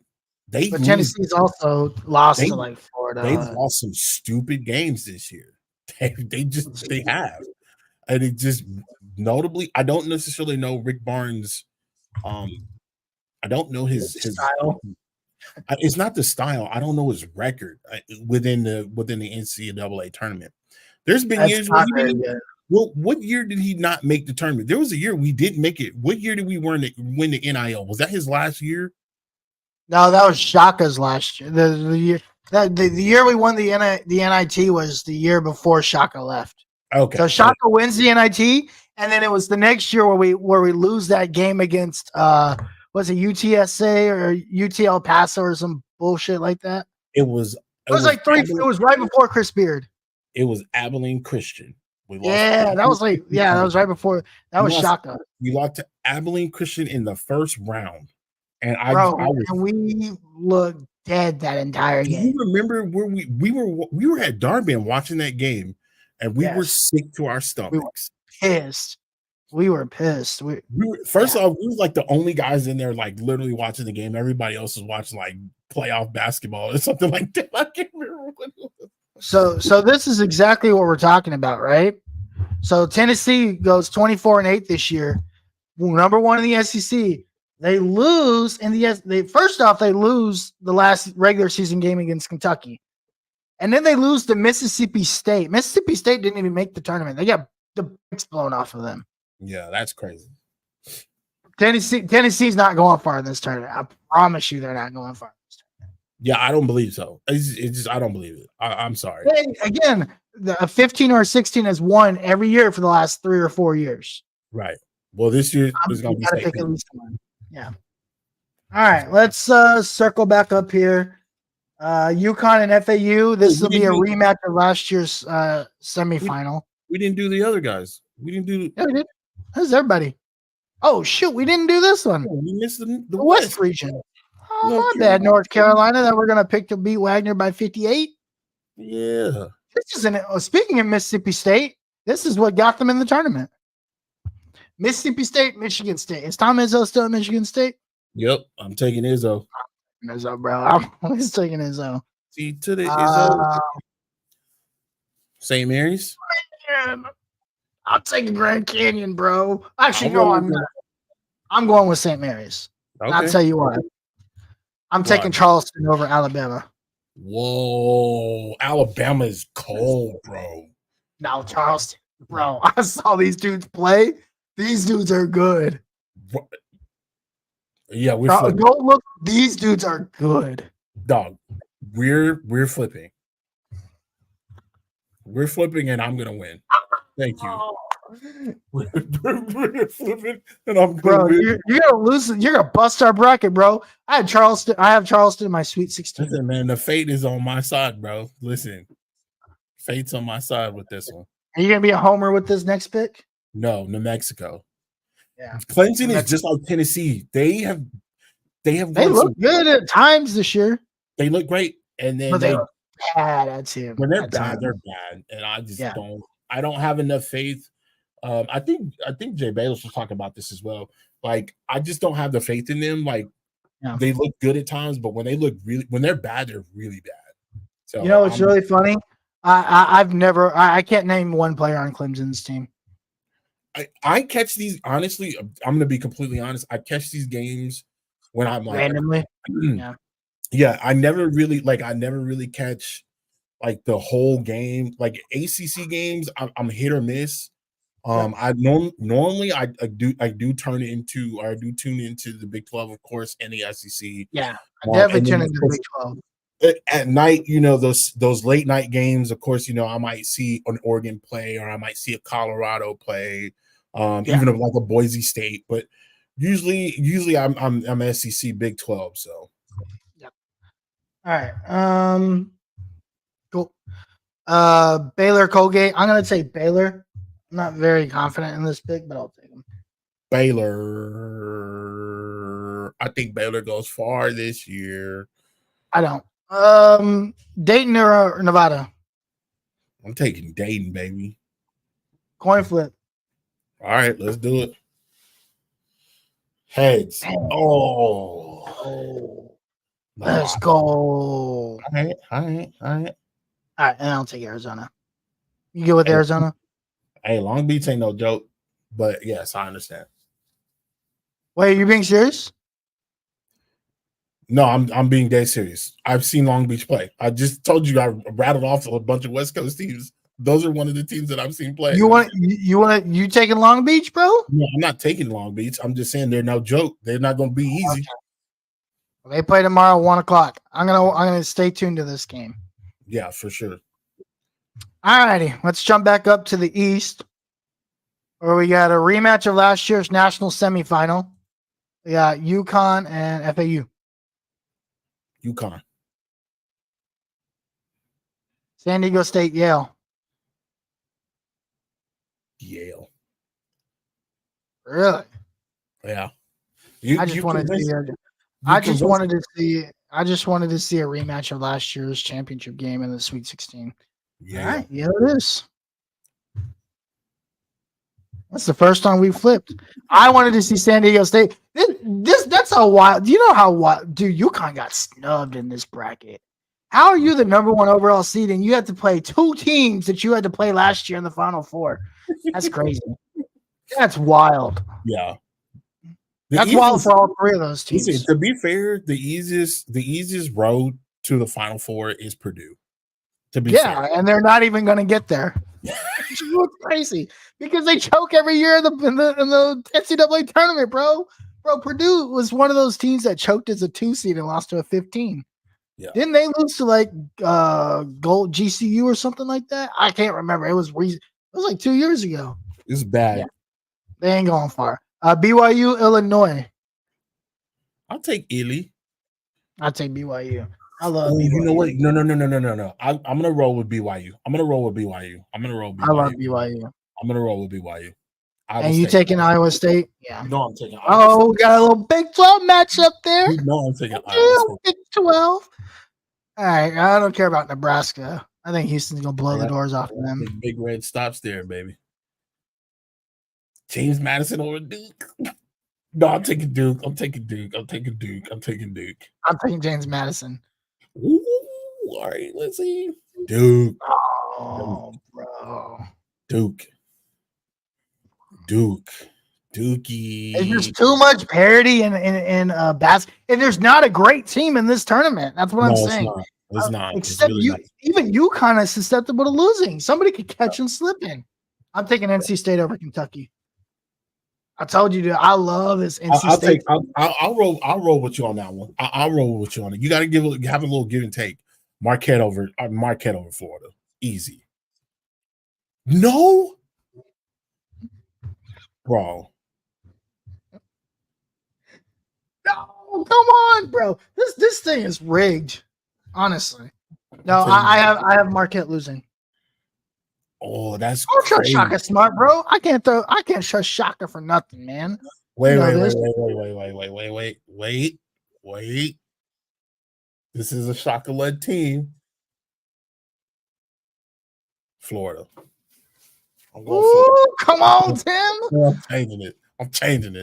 But Tennessee's also lost to Florida. They've lost some stupid games this year. They have, and it just notably. I don't necessarily know Rick Barnes. I don't know his style. It's not the style. I don't know his record within the NCAA tournament. There's been years where Well, what year did he not make the tournament? There was a year we didn't make it. What year did we win the NIL? Was that his last year? No, that was Shaka's last year. The year we won the NIT was the year before Shaka left. Okay. So Shaka wins the NIT, and then it was the next year where we lose that game against was it UTSA or UT El Paso or some bullshit like that? It was it was right before Chris Beard. It was Abilene Christian. That was right before. That was Shaka. We lost to Abilene Christian in the first round, and we looked dead that entire game. You remember where we were at Darben watching that game, and we were Yes. sick to our stomachs. Pissed. We were pissed. First off, we was like the only guys in there, like literally watching the game. Everybody else was watching like playoff basketball or something like that. I can't remember what it was. So this is exactly what we're talking about, right? So Tennessee goes 24-8 this year, number one in the SEC. They lose in they lose the last regular season game against Kentucky, and then they lose to Mississippi State. Mississippi State didn't even make the tournament. They got the bricks blown off of them. Yeah, that's crazy. Tennessee's not going far in this tournament. I promise you, they're not going far in this tournament. Yeah, I don't believe so. It's just I don't believe it. I'm sorry. And again, a 15 or 16 has won every year for the last 3 or 4 years. Right. Well, this year is going to pick at least one. Yeah. All right, let's circle back up here. UConn and FAU. This will be a rematch of last year's semifinal. We didn't do the other guys. We didn't do. Yeah, we did. How's everybody? Oh shoot, we didn't do this one. We missed the West region. Oh, my bad, North Carolina. That we're gonna pick to beat Wagner by 58. Yeah. This isn't it. Speaking of Mississippi State, this is what got them in the tournament. Mississippi State, Michigan State. Is Tom Izzo still at Michigan State? Yep, I'm taking Izzo. Izzo, bro. I'm always taking Izzo. See to the Izzo. St. Mary's. Man, I'll take Grand Canyon, bro. Actually, no, I'm not. I'm going with St. Mary's. Okay. I'll tell you what. I'm taking Charleston over Alabama. Whoa, Alabama is cold, bro. No, Charleston, bro. I saw these dudes play. These dudes are good. What? Yeah, we're flipping. Go look. These dudes are good. Dog, we're flipping. We're flipping, and I'm gonna win. Thank you. We're flipping, and I'm gonna win. You're gonna lose. You're gonna bust our bracket, bro. I have Charleston in my Sweet 16. Listen, man, the fate is on my side, bro. Listen, fate's on my side with this one. Are you gonna be a homer with this next pick? No, New Mexico. Yeah, Clemson is just like Tennessee. They look good at times this year. They look great, and then they look bad at team. When they're bad, they're bad, and I just don't. I don't have enough faith. I think Jay Bayless was talking about this as well. Like, I just don't have the faith in them. Like, they look good at times, but when they're bad, they're really bad. So you know, it's really funny. I can't name one player on Clemson's team. I catch these, honestly, I'm going to be completely honest. I catch these games when I'm like, randomly. Yeah. I never really catch like the whole game. Like ACC games, I'm hit or miss. I normally do tune into the Big 12, of course, and the SEC. Yeah, I definitely tune into the Big 12. At night, you know, those late night games, of course, you know, I might see an Oregon play, or I might see a Colorado play, even like a Boise State. But usually I'm SEC Big 12. So yeah. All right. Cool. Baylor, Colgate. I'm gonna say Baylor. I'm not very confident in this pick, but I'll take them. Baylor. I think Baylor goes far this year. I don't. Dayton or Nevada? I'm taking Dayton, baby. Coin flip. All right, let's do it. Heads. Oh. Let's go. All right. All right, and I'll take Arizona. You go with Arizona? Hey, Long Beach ain't no joke, but yes, I understand. Wait, are you being serious? No, I'm being dead serious. I've seen Long Beach play. I just told you I rattled off a bunch of West Coast teams. Those are one of the teams that I've seen play. You taking Long Beach, bro? No, I'm not taking Long Beach. I'm just saying they're no joke. They're not going to be easy. Okay. They play tomorrow 1:00. I'm gonna stay tuned to this game. Yeah, for sure. All righty, let's jump back up to the East, where we got a rematch of last year's national semifinal. We got UConn and FAU. UConn. San Diego State, Yale. Yale. Really? Yeah. I just wanted to see a rematch of last year's championship game in the Sweet 16. Yeah. All right, yeah, it is. That's the first time we flipped. I wanted to see San Diego State. That's how wild. Do you know how wild? Dude, UConn got snubbed in this bracket. How are you the number 1 overall seed and you had to play 2 teams that you had to play last year in the Final Four? That's crazy. That's wild. Yeah. That's wild for all 3 of those teams. Listen, to be fair, the easiest road to the Final Four is Purdue. To be fair. And they're not even going to get there. It's crazy because they choke every year in the NCAA tournament, bro. Bro, Purdue was one of those teams that choked as a 2 seed and lost to a 15. Yeah. Didn't they lose to like Gold GCU or something like that? I can't remember. It was like 2 years ago. It's bad. Yeah. They ain't going far. BYU, Illinois. I'll take Illy. I'll take BYU. I love BYU. You know what? No. I'm gonna roll with BYU. I love BYU. I'm gonna roll with BYU. And you taking Iowa State? Yeah. You know I'm taking Iowa State. Oh, we got a little Big 12 matchup there. You know I'm taking Iowa State. Big 12. All right. I don't care about Nebraska. I think Houston's gonna blow the doors off of them. Big Red stops there, baby. James Madison over Duke. No, I'm taking Duke. I'm taking James Madison. Ooh, all right, let's see. Duke. Oh, bro. Duke. Dookie. There's just too much parity in basketball. And there's not a great team in this tournament. That's what I'm saying. It's not. Except really not. Even you kind of susceptible to losing. Somebody could catch and slip in. I'm taking NC State over Kentucky. I told you, dude, I love this NC State. I'll roll with you on that one. I'll roll with you on it. You got to have a little give and take. Marquette over Florida. Easy. No, bro. No, come on, bro. This thing is rigged. Honestly, no. I have Marquette losing. Oh, that's don't trust Shaka Smart, bro. I can't trust Shaka for nothing, man. Wait. This is a Shaka-led team. Florida. I'm going Florida. Come on, Tim. I'm changing it. I'm changing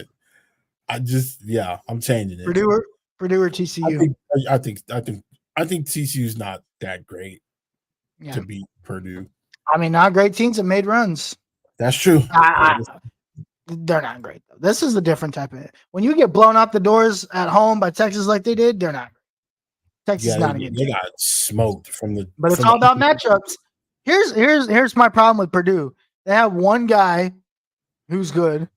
it. Purdue or TCU? I think TCU's not that great to beat Purdue. I mean, not great teams have made runs. That's true. They're not great, though. This is a different type of – when you get blown out the doors at home by Texas like they did, they're not great. Texas is not a good team. They got smoked from the – But it's all about matchups. Here's my problem with Purdue. They have one guy who's good,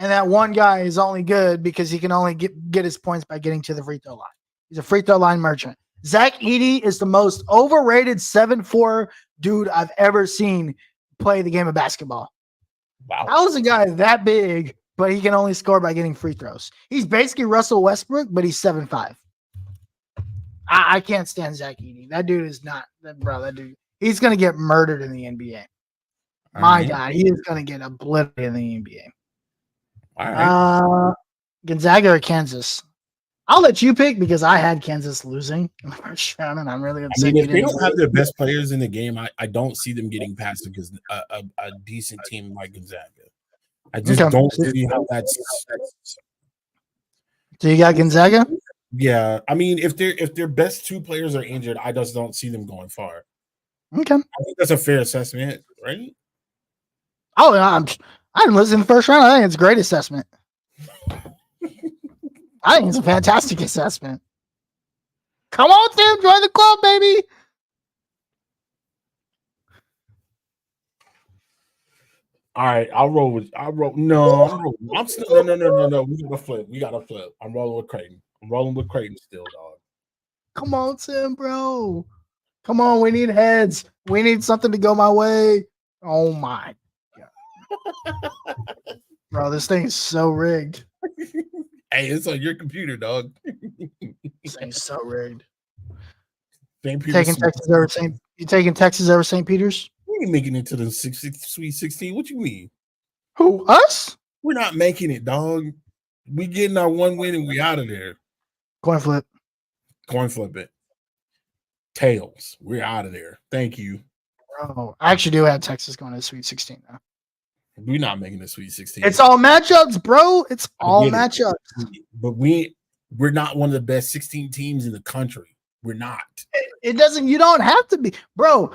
and that one guy is only good because he can only get his points by getting to the free throw line. He's a free throw line merchant. Zach Edey is the most overrated 7'4" dude I've ever seen play the game of basketball. Wow. How is a guy that big, but he can only score by getting free throws? He's basically Russell Westbrook, but he's 7'5". I can't stand Zach Edey. That dude is not – that dude. He's going to get murdered in the NBA. My God, he is going to get obliterated in the NBA. All right. Gonzaga or Kansas? I'll let you pick because I had Kansas losing in the first round, and I'm really upset. If they don't have their best players in the game, I don't see them getting past a decent team like Gonzaga. I just don't see how that's. So you got Gonzaga? Yeah, I mean, if their best 2 players are injured, I just don't see them going far. Okay, I think that's a fair assessment, right? Oh, I didn't listen to the first round. I think it's a great assessment. I think it's a fantastic assessment. Come on, Tim, join the club, baby. All right, I'll roll. No. We gotta flip. I'm rolling with Creighton still, dog. Come on, Tim, bro. Come on, we need heads. We need something to go my way. Oh my God. Bro, this thing is so rigged. Hey, it's on your computer, dog. This thing's so rigged. You taking Texas over St. Peter's? We ain't making it to the Sweet 16. What you mean? Who, us? We're not making it, dog. We getting our 1 win and we out of there. Coin flip it. Tails. We're out of there. Thank you. Bro, I actually do have Texas going to the Sweet 16 now. We're not making the Sweet 16. It's all matchups, bro. It's all matchups. But we're not one of the best 16 teams in the country. We're not. It doesn't. You don't have to be, bro.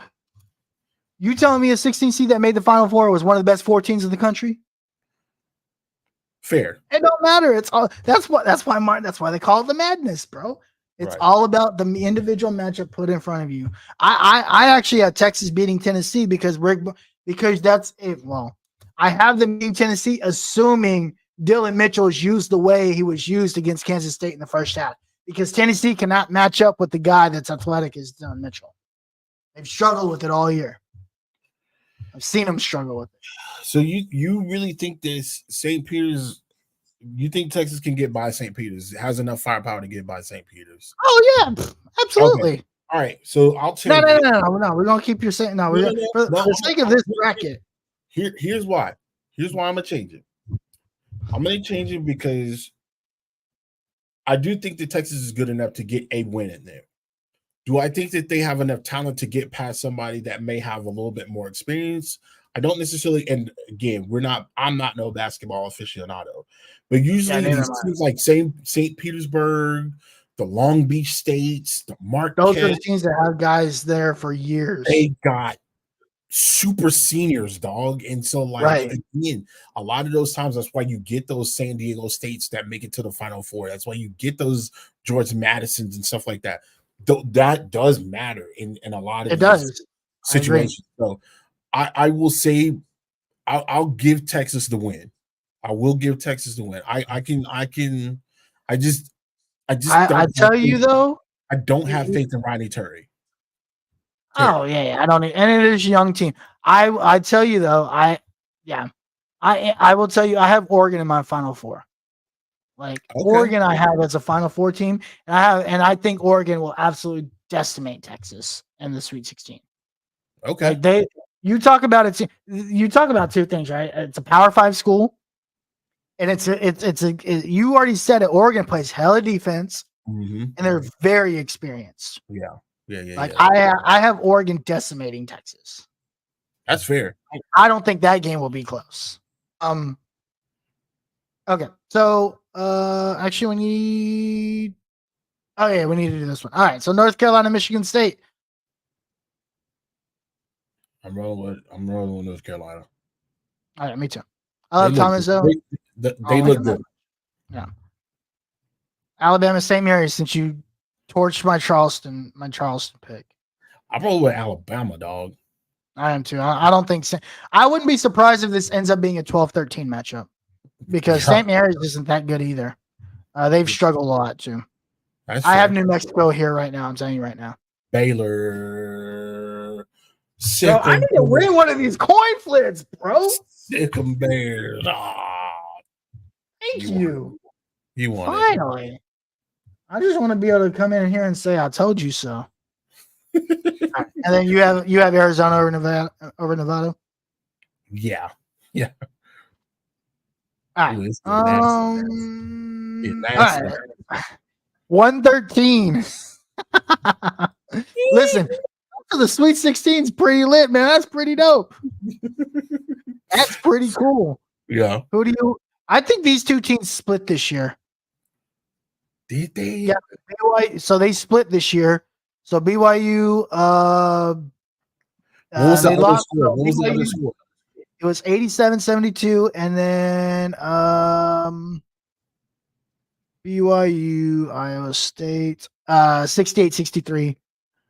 You telling me a 16 seed that made the Final Four was one of the best 4 teams in the country? Fair. It don't matter. It's all. That's why they call it the madness, bro. It's all about the individual matchup put in front of you. I actually have Texas beating Tennessee because that's it. Well, I have them beating Tennessee, assuming Dylan Mitchell is used the way he was used against Kansas State in the first half, because Tennessee cannot match up with the guy that's athletic as Dylan Mitchell. They've struggled with it all year. I've seen them struggle with it. So you really think this St. Peter's? You think Texas can get by St. Peter's? It has enough firepower to get by St. Peter's? Oh yeah, absolutely. Okay. All right, so I'll change. No. We're gonna keep your saying no. For the sake of this bracket. Here's why. Here's why I'm gonna change it. I'm gonna change it because I do think that Texas is good enough to get a win in there. Do I think that they have enough talent to get past somebody that may have a little bit more experience? I don't necessarily, and again, I'm not no basketball aficionado, but usually these teams like St. Petersburg, the Long Beach States, the Marquette, those are the teams that have guys there for years. They got super seniors, dog. And so, again, a lot of those times, that's why you get those San Diego States that make it to the Final Four. That's why you get those George Madisons and stuff like that. That does matter in a lot of situations. So I will say I'll give Texas the win. I will give Texas the win. I tell you though, I don't have faith in Rodney Terry. Oh yeah, I don't. And it is a young team. I tell you though, I will tell you, I have Oregon in my Final Four. Oregon, I have as a Final Four team, and I think Oregon will absolutely decimate Texas in the Sweet 16. Okay, you talk about it. You talk about 2 things, right? It's a Power 5 school, and you already said it. Oregon plays hella defense, and they're very experienced. Yeah. I have Oregon decimating Texas. That's fair. I don't think that game will be close. Okay, so actually we need to do this one. All right, so North Carolina, Michigan State. I'm rolling with North Carolina. All right, me too. I love Thomas though. They look good. Yeah. Alabama, St. Mary's, since you torched my Charleston pick. I'm rolling with Alabama, dog. I am too. I don't think I wouldn't be surprised if this ends up being a 12-13 matchup, because St. Mary's isn't that good either. They've struggled a lot too. I have New Mexico here right now. I'm telling you right now. Baylor. Bro, I need to win one of these coin flips, bro. Sick 'em Bears. Thank you. You won. Finally. I just want to be able to come in here and say I told you so. Right. And then you have Arizona over Nevada. Yeah. All right. All right. 113. Listen, the Sweet 16 is pretty lit, man. That's pretty dope. That's pretty cool. Yeah. I think these 2 teams split this year. Did they? Yeah. BYU, so they split this year. So BYU, what was the other score? It was 87-72, and then BYU, Iowa State, 68-63.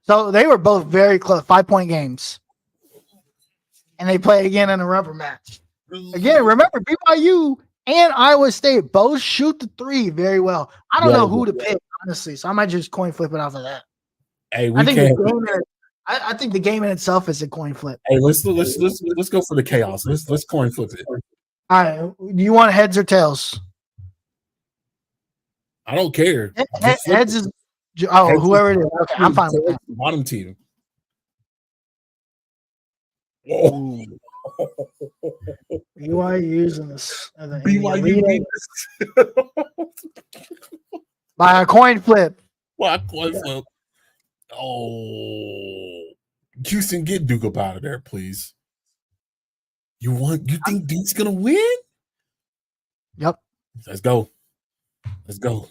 So they were both very close, 5-point games. And they play again in a rubber match. Again, remember, BYU and Iowa State both shoot the 3 very well. I don't know who to pick, honestly, so I might just coin flip it off of that. Hey, I think the game in itself is a coin flip. Hey, let's go for the chaos. Let's coin flip it. All right, do you want heads or tails? I don't care. Heads is whoever it is. Okay, I'm fine with that. Bottom team. Whoa. BYU using this. BYU by a coin flip. Why coin flip? Oh, Houston, get Duke up out of there, please. You think Duke's gonna win? Yep. Let's go. Let's go.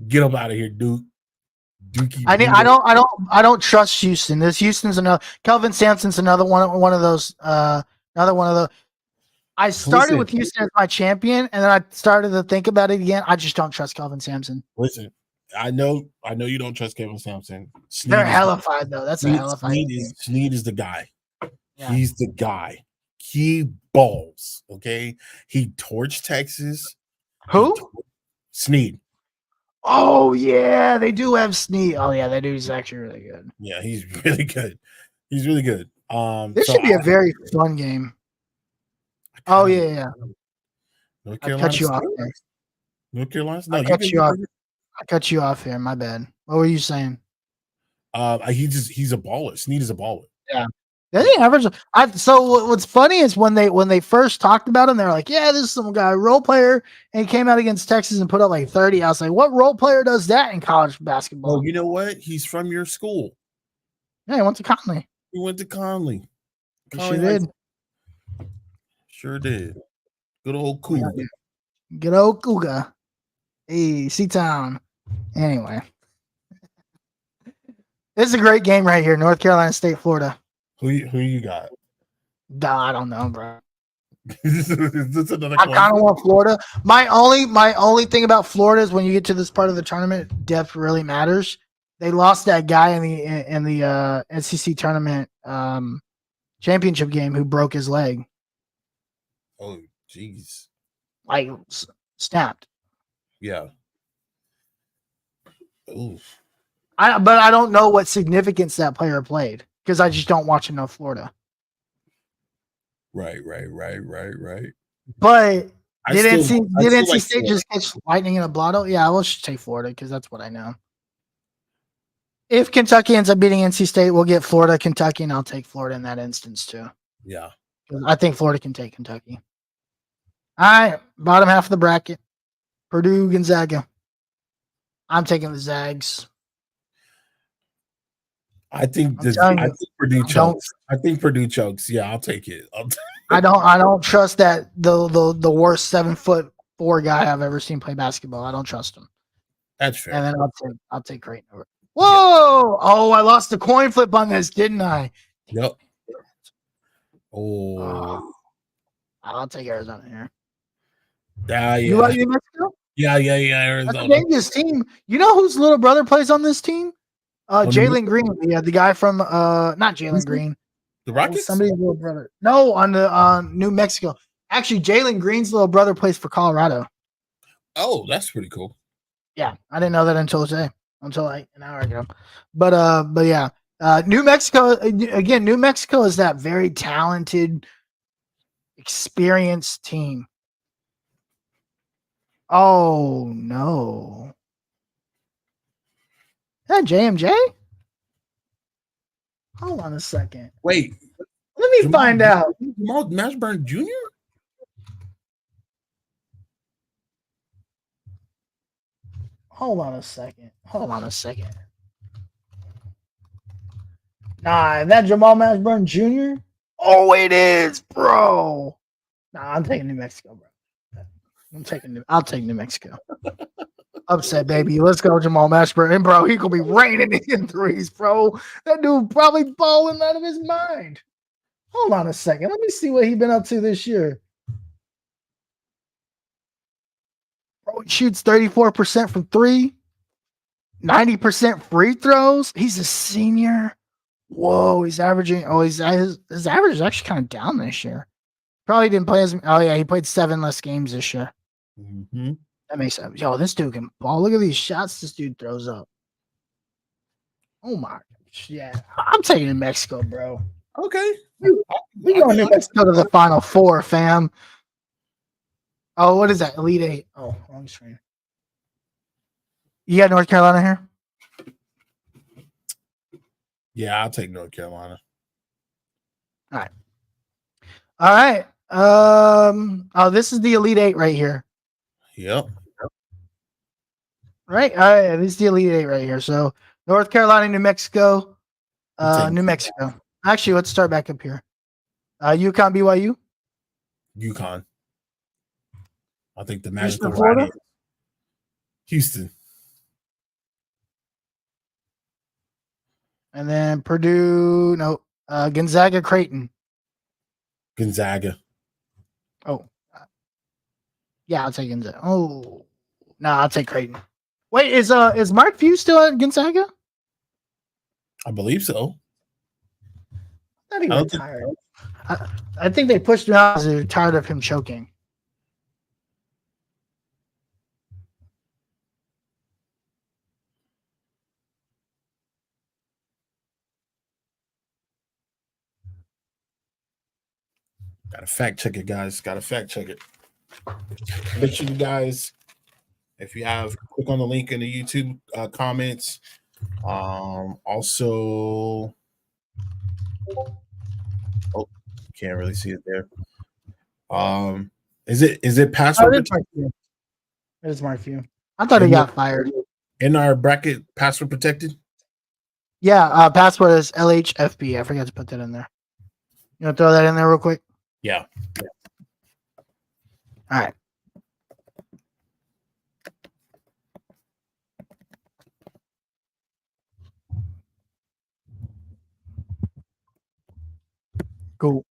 Get up out of here, Duke. Dookie. I don't trust Houston. This Houston's another Kelvin Sampson's another one of those another one of the I started with Houston as my champion, and then I started to think about it again. I just don't trust Kelvin Sampson. Listen, I know you don't trust Kelvin Sampson. They're hellified though. That's a hellified. Snead is the guy. Yeah. He's the guy. He balls. Okay. He torched Texas. Who? Snead. Oh yeah, they do have Snead. Oh yeah, that dude's actually really good. Yeah, he's really good. He's really good. This should be a very fun game. Oh yeah. North I cut you off there. North Carolina. No, I cut you off here. My bad. What were you saying? He's a baller. Snead is a baller. Yeah. They average. So what's funny is when they first talked about him, they're like, "Yeah, this is some guy role player," and he came out against Texas and put up like 30. I was like, "What role player does that in college basketball?" Oh, you know what? He's from your school. Yeah, he went to Conley. He went to Conley. Sure did. Sure did. Good old Cougar. Good old Cougar. Hey, C-Town. Anyway, this is a great game right here. North Carolina State, Florida. Who you got? I don't know, bro. This another I kind of want Florida. My only thing about Florida is when you get to this part of the tournament, depth really matters. They lost that guy in the NCC tournament championship game who broke his leg. Oh, jeez. Like snapped. Yeah. Oof. But I don't know what significance that player played because I just don't watch enough Florida. Right. But did NC State just catch lightning in a bottle? Yeah, I will just take Florida because that's what I know. If Kentucky ends up beating NC State, we'll get Florida, Kentucky, and I'll take Florida in that instance too. Yeah. I think Florida can take Kentucky. All right, bottom half of the bracket. Purdue, Gonzaga. I'm taking the Zags. I think Purdue chokes. I think Purdue chokes. Yeah, I'll take it. I don't trust that the worst 7'4" guy I've ever seen play basketball. I don't trust him. That's fair. And then I'll take Creighton over. Whoa! Yeah. Oh, I lost the coin flip on this, didn't I? Yep. Oh. I'll take Arizona here. Yeah. You like New Mexico? Yeah. Arizona. That's a dangerous team. You know whose little brother plays on this team? Jalen Green. Yeah, the guy from not Jalen Green. The Rockets? Somebody's little brother. No, on New Mexico. Actually, Jalen Green's little brother plays for Colorado. Oh, that's pretty cool. Yeah, I didn't know that until today. Until like an hour ago. But yeah. New Mexico, again, New Mexico is that very talented, experienced team. Oh, no. Is that JMJ? Hold on a second. Wait. Let me find out. Jamal Mashburn Jr.? Hold on a second. Nah, is that Jamal Mashburn Jr.? Oh, it is, bro. Nah, I'm taking New Mexico, bro. I'll take New Mexico. Upset, baby. Let's go, Jamal Mashburn. And, bro, he gonna be raining in threes, bro. That dude probably balling out of his mind. Hold on a second. Let me see what he been up to this year. Bro, he shoots 34% from three, 90% free throws. He's a senior. Whoa, he's averaging. Oh, his average is actually kind of down this year. Probably didn't play as. Oh yeah, he played 7 less games this year. Mm-hmm. That makes sense. Yo, this dude can ball. Look at these shots this dude throws up. Oh my gosh, yeah. I'm taking New Mexico, bro. Okay. We going New Mexico to the Final Four, fam. Oh, what is that? Elite Eight. Oh, wrong screen. You got North Carolina here? Yeah, I'll take North Carolina. All right. Oh, this is the Elite Eight right here. Yep. Right? All right. This is the Elite Eight right here. So North Carolina, New Mexico. New Mexico. Actually, let's start back up here. UConn, BYU. UConn. I think the Houston, magical Florida? Florida. Houston. And then Purdue, no, Gonzaga, Creighton. Gonzaga. Oh, yeah, I'll take Gonzaga. Oh, no, I'll take Creighton. Wait, is Mark Few still at Gonzaga? I believe so. I thought he retired. I think they pushed him out because they're tired of him choking. Gotta fact check it, guys. Gotta fact check it. Make sure you guys, if you have, click on the link in the YouTube comments. Also, oh, can't really see it there. Is it password protected? It is Mark Few. I thought he got fired. In our bracket, password protected? Yeah, password is LHFB. I forgot to put that in there. You want to throw that in there real quick? Yeah. All right. Cool.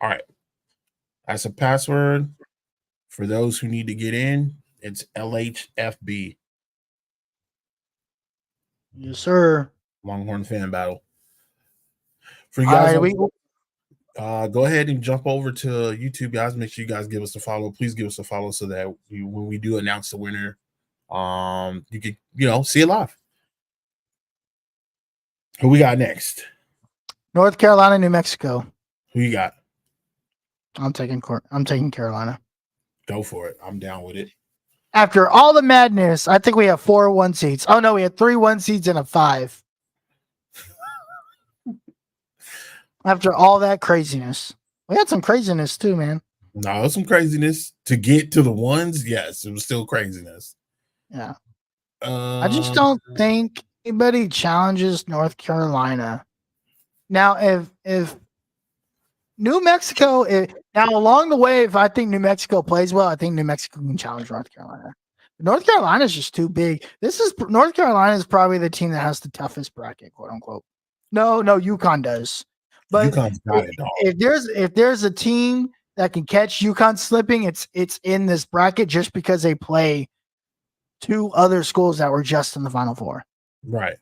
All right. That's a password for those who need to get in. It's LHFB. Yes, sir. Longhorn fan battle. For you guys, go ahead and jump over to YouTube, guys. Make sure you guys give us a follow. Please give us a follow so that when we do announce the winner, you can see it live. Who we got next? North Carolina, New Mexico. Who you got? I'm taking Carolina. Go for it. I'm down with it. After all the madness, I think we have 4 1 seeds. Oh no, we had 3 1 seeds and a 5. After all that craziness, we had some craziness too, man. No, it was some craziness to get to the ones. Yes, it was still craziness. Yeah. I just don't think anybody challenges North Carolina. Now, if New Mexico, now along the way, if I think New Mexico plays well, I think New Mexico can challenge North Carolina. North Carolina is just too big. North Carolina is probably the team that has the toughest bracket, quote unquote. No, UConn does. But UConn's got it, dog. If there's a team that can catch UConn slipping, it's in this bracket just because they play 2 other schools that were just in the Final Four. Right.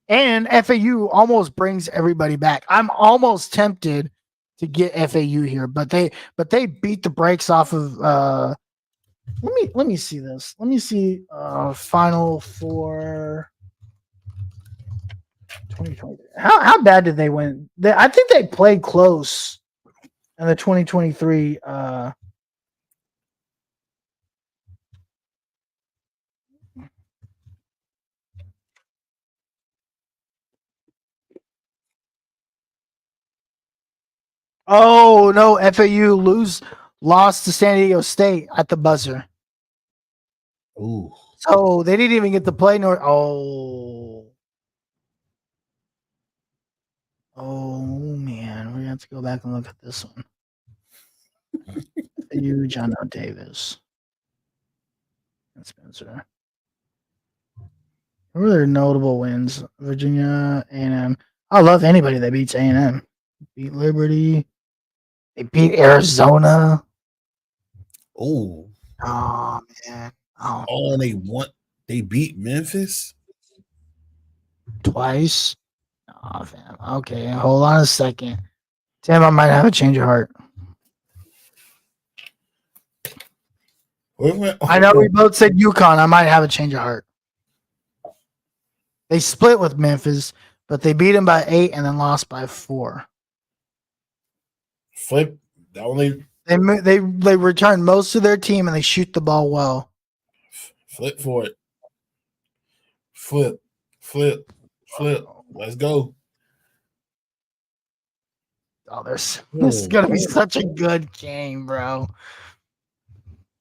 And FAU almost brings everybody back. I'm almost tempted to get FAU here, but they beat the brakes off of let me see this. Let me see Final Four 2020. How bad did they win? I think they played close in the 2023 Oh no, FAU lost to San Diego State at the buzzer. Ooh. So they didn't even get to play Oh man, we have to go back and look at this one. FAU, John O. Davis. And Spencer. Who are their notable wins? Virginia, A&M. I love anybody that beats A&M. Beat Liberty. They beat Arizona. Oh man. Oh, and they beat Memphis twice. Oh, fam. Okay, hold on a second. Tim, I might have a change of heart. I know we both said UConn. I might have a change of heart. They split with Memphis, but they beat them by 8 and then lost by 4. Flip. They return most of their team and they shoot the ball well. Flip for it. Flip. Let's go. Oh, this is gonna be such a good game, bro.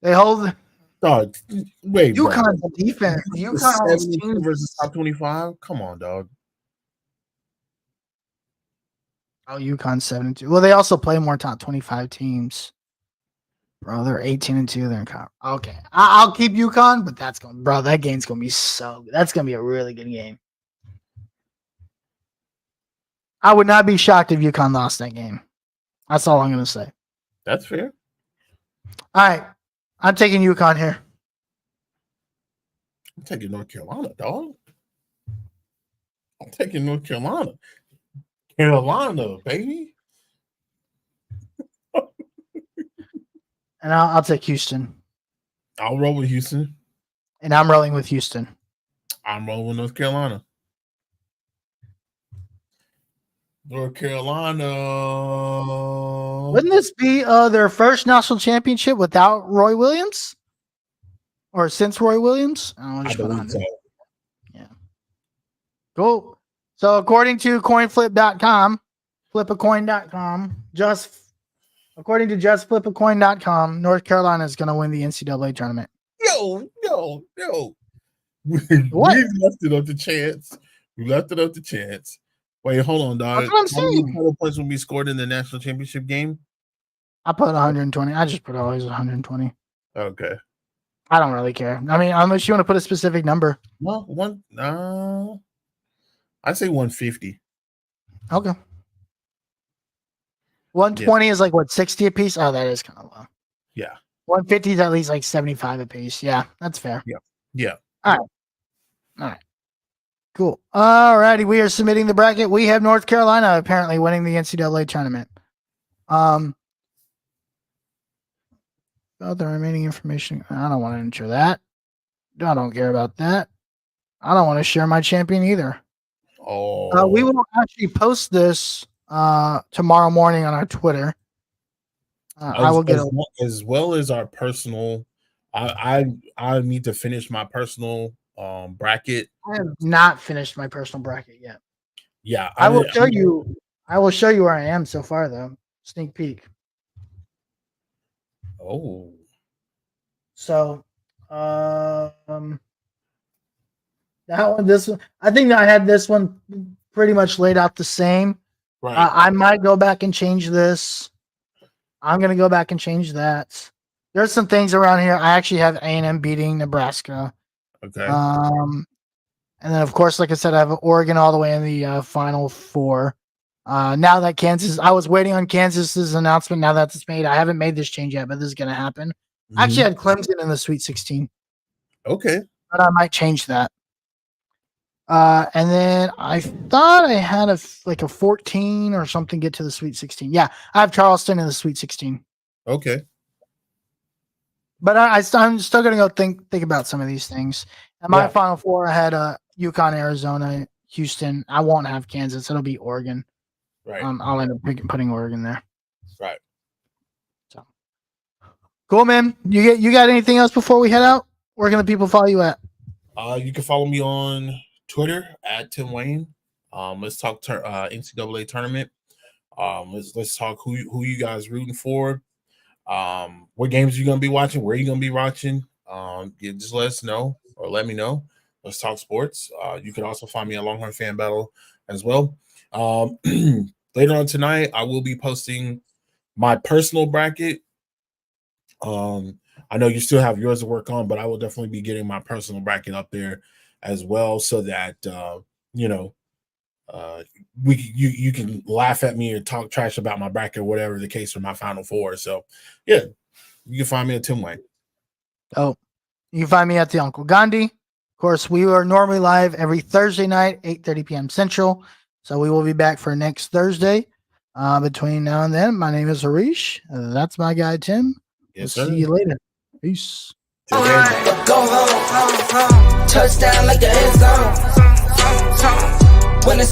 They hold Dog, wait, bro. UConn's a defense. UConn 72 versus top 25. Come on, dog. Oh, UConn 72. Well, they also play more top 25 teams. Bro, they're 18-2. They're in conference. Okay, I'll keep UConn, but that game's gonna be that's gonna be a really good game. I would not be shocked if UConn lost that game. That's all I'm gonna say. That's fair. All right, I'm taking UConn here. I'm taking North Carolina, dog. I'm taking North Carolina. Carolina, baby. And I'll take Houston. I'll roll with Houston. And I'm rolling with Houston. I'm rolling with North Carolina. North Carolina. Wouldn't this be their first national championship without Roy Williams? Or since Roy Williams? I believe so. Yeah. Cool. So according to coinflip.com, flipacoin.com, according to justflipacoin.com, North Carolina is going to win the NCAA tournament. Yo. What? We left it up to chance. Wait, hold on, dog. That's what I'm saying. How many total points will be scored in the national championship game? I put 120. I just put always 120. Okay. I don't really care. I mean, unless you want to put a specific number. Well, I'd say 150. Okay. 120 is like what, 60 a piece? Oh, that is kind of low. Yeah. 150 is at least like 75 a piece. Yeah, that's fair. Yeah. All right. Cool. All righty. We are submitting the bracket. We have North Carolina apparently winning the NCAA tournament. About the remaining information. I don't want to enter that. I don't care about that. I don't want to share my champion either. Oh. We will actually post this tomorrow morning on our Twitter. I will get as well as our personal. I need to finish my personal bracket. I have not finished my personal bracket yet. Yeah, I will show you where I am so far, though. Sneak peek. Oh. So, this one. I think I had this one pretty much laid out the same. Right. I might go back and change this. I'm gonna go back and change that. There's some things around here. I actually have A&M beating Nebraska. Okay. And then of course, like I said, I have Oregon all the way in the Final Four. Now that Kansas, I was waiting on Kansas's announcement. Now that it's made, I haven't made this change yet, but this is gonna happen. I actually had Clemson in the Sweet 16. Okay. But I might change that. And then I thought I had a 14 or something get to the Sweet 16. Yeah, I have Charleston in the Sweet 16. Okay. But I'm still going to go think about some of these things. And my Final Four, I had UConn, Arizona, Houston. I won't have Kansas. It'll be Oregon. Right. I'll end up putting Oregon there. Right. So cool, man. You got anything else before we head out? Where can the people follow you at? You can follow me on Twitter at Tim Wayne. Let's talk NCAA tournament. Let's talk who you guys rooting for. What games you gonna be watching? Where you gonna be watching? Just let us know or let me know. Let's talk sports. You can also find me at Longhorn Fan Battle as well. Later on tonight, I will be posting my personal bracket. I know you still have yours to work on, but I will definitely be getting my personal bracket up there as well, so that you can laugh at me or talk trash about my bracket or whatever the case for my Final Four. So yeah, you can find me at Tim Wayne. Oh, you can find me at the Uncle Gandhi. Of course, we are normally live every Thursday night, 8:30 p.m. Central. So we will be back for next Thursday. Between now and then, my name is Harish. That's my guy, Tim. Yes, we'll see you later. Peace. Go home, touchdown like the end zone. When it's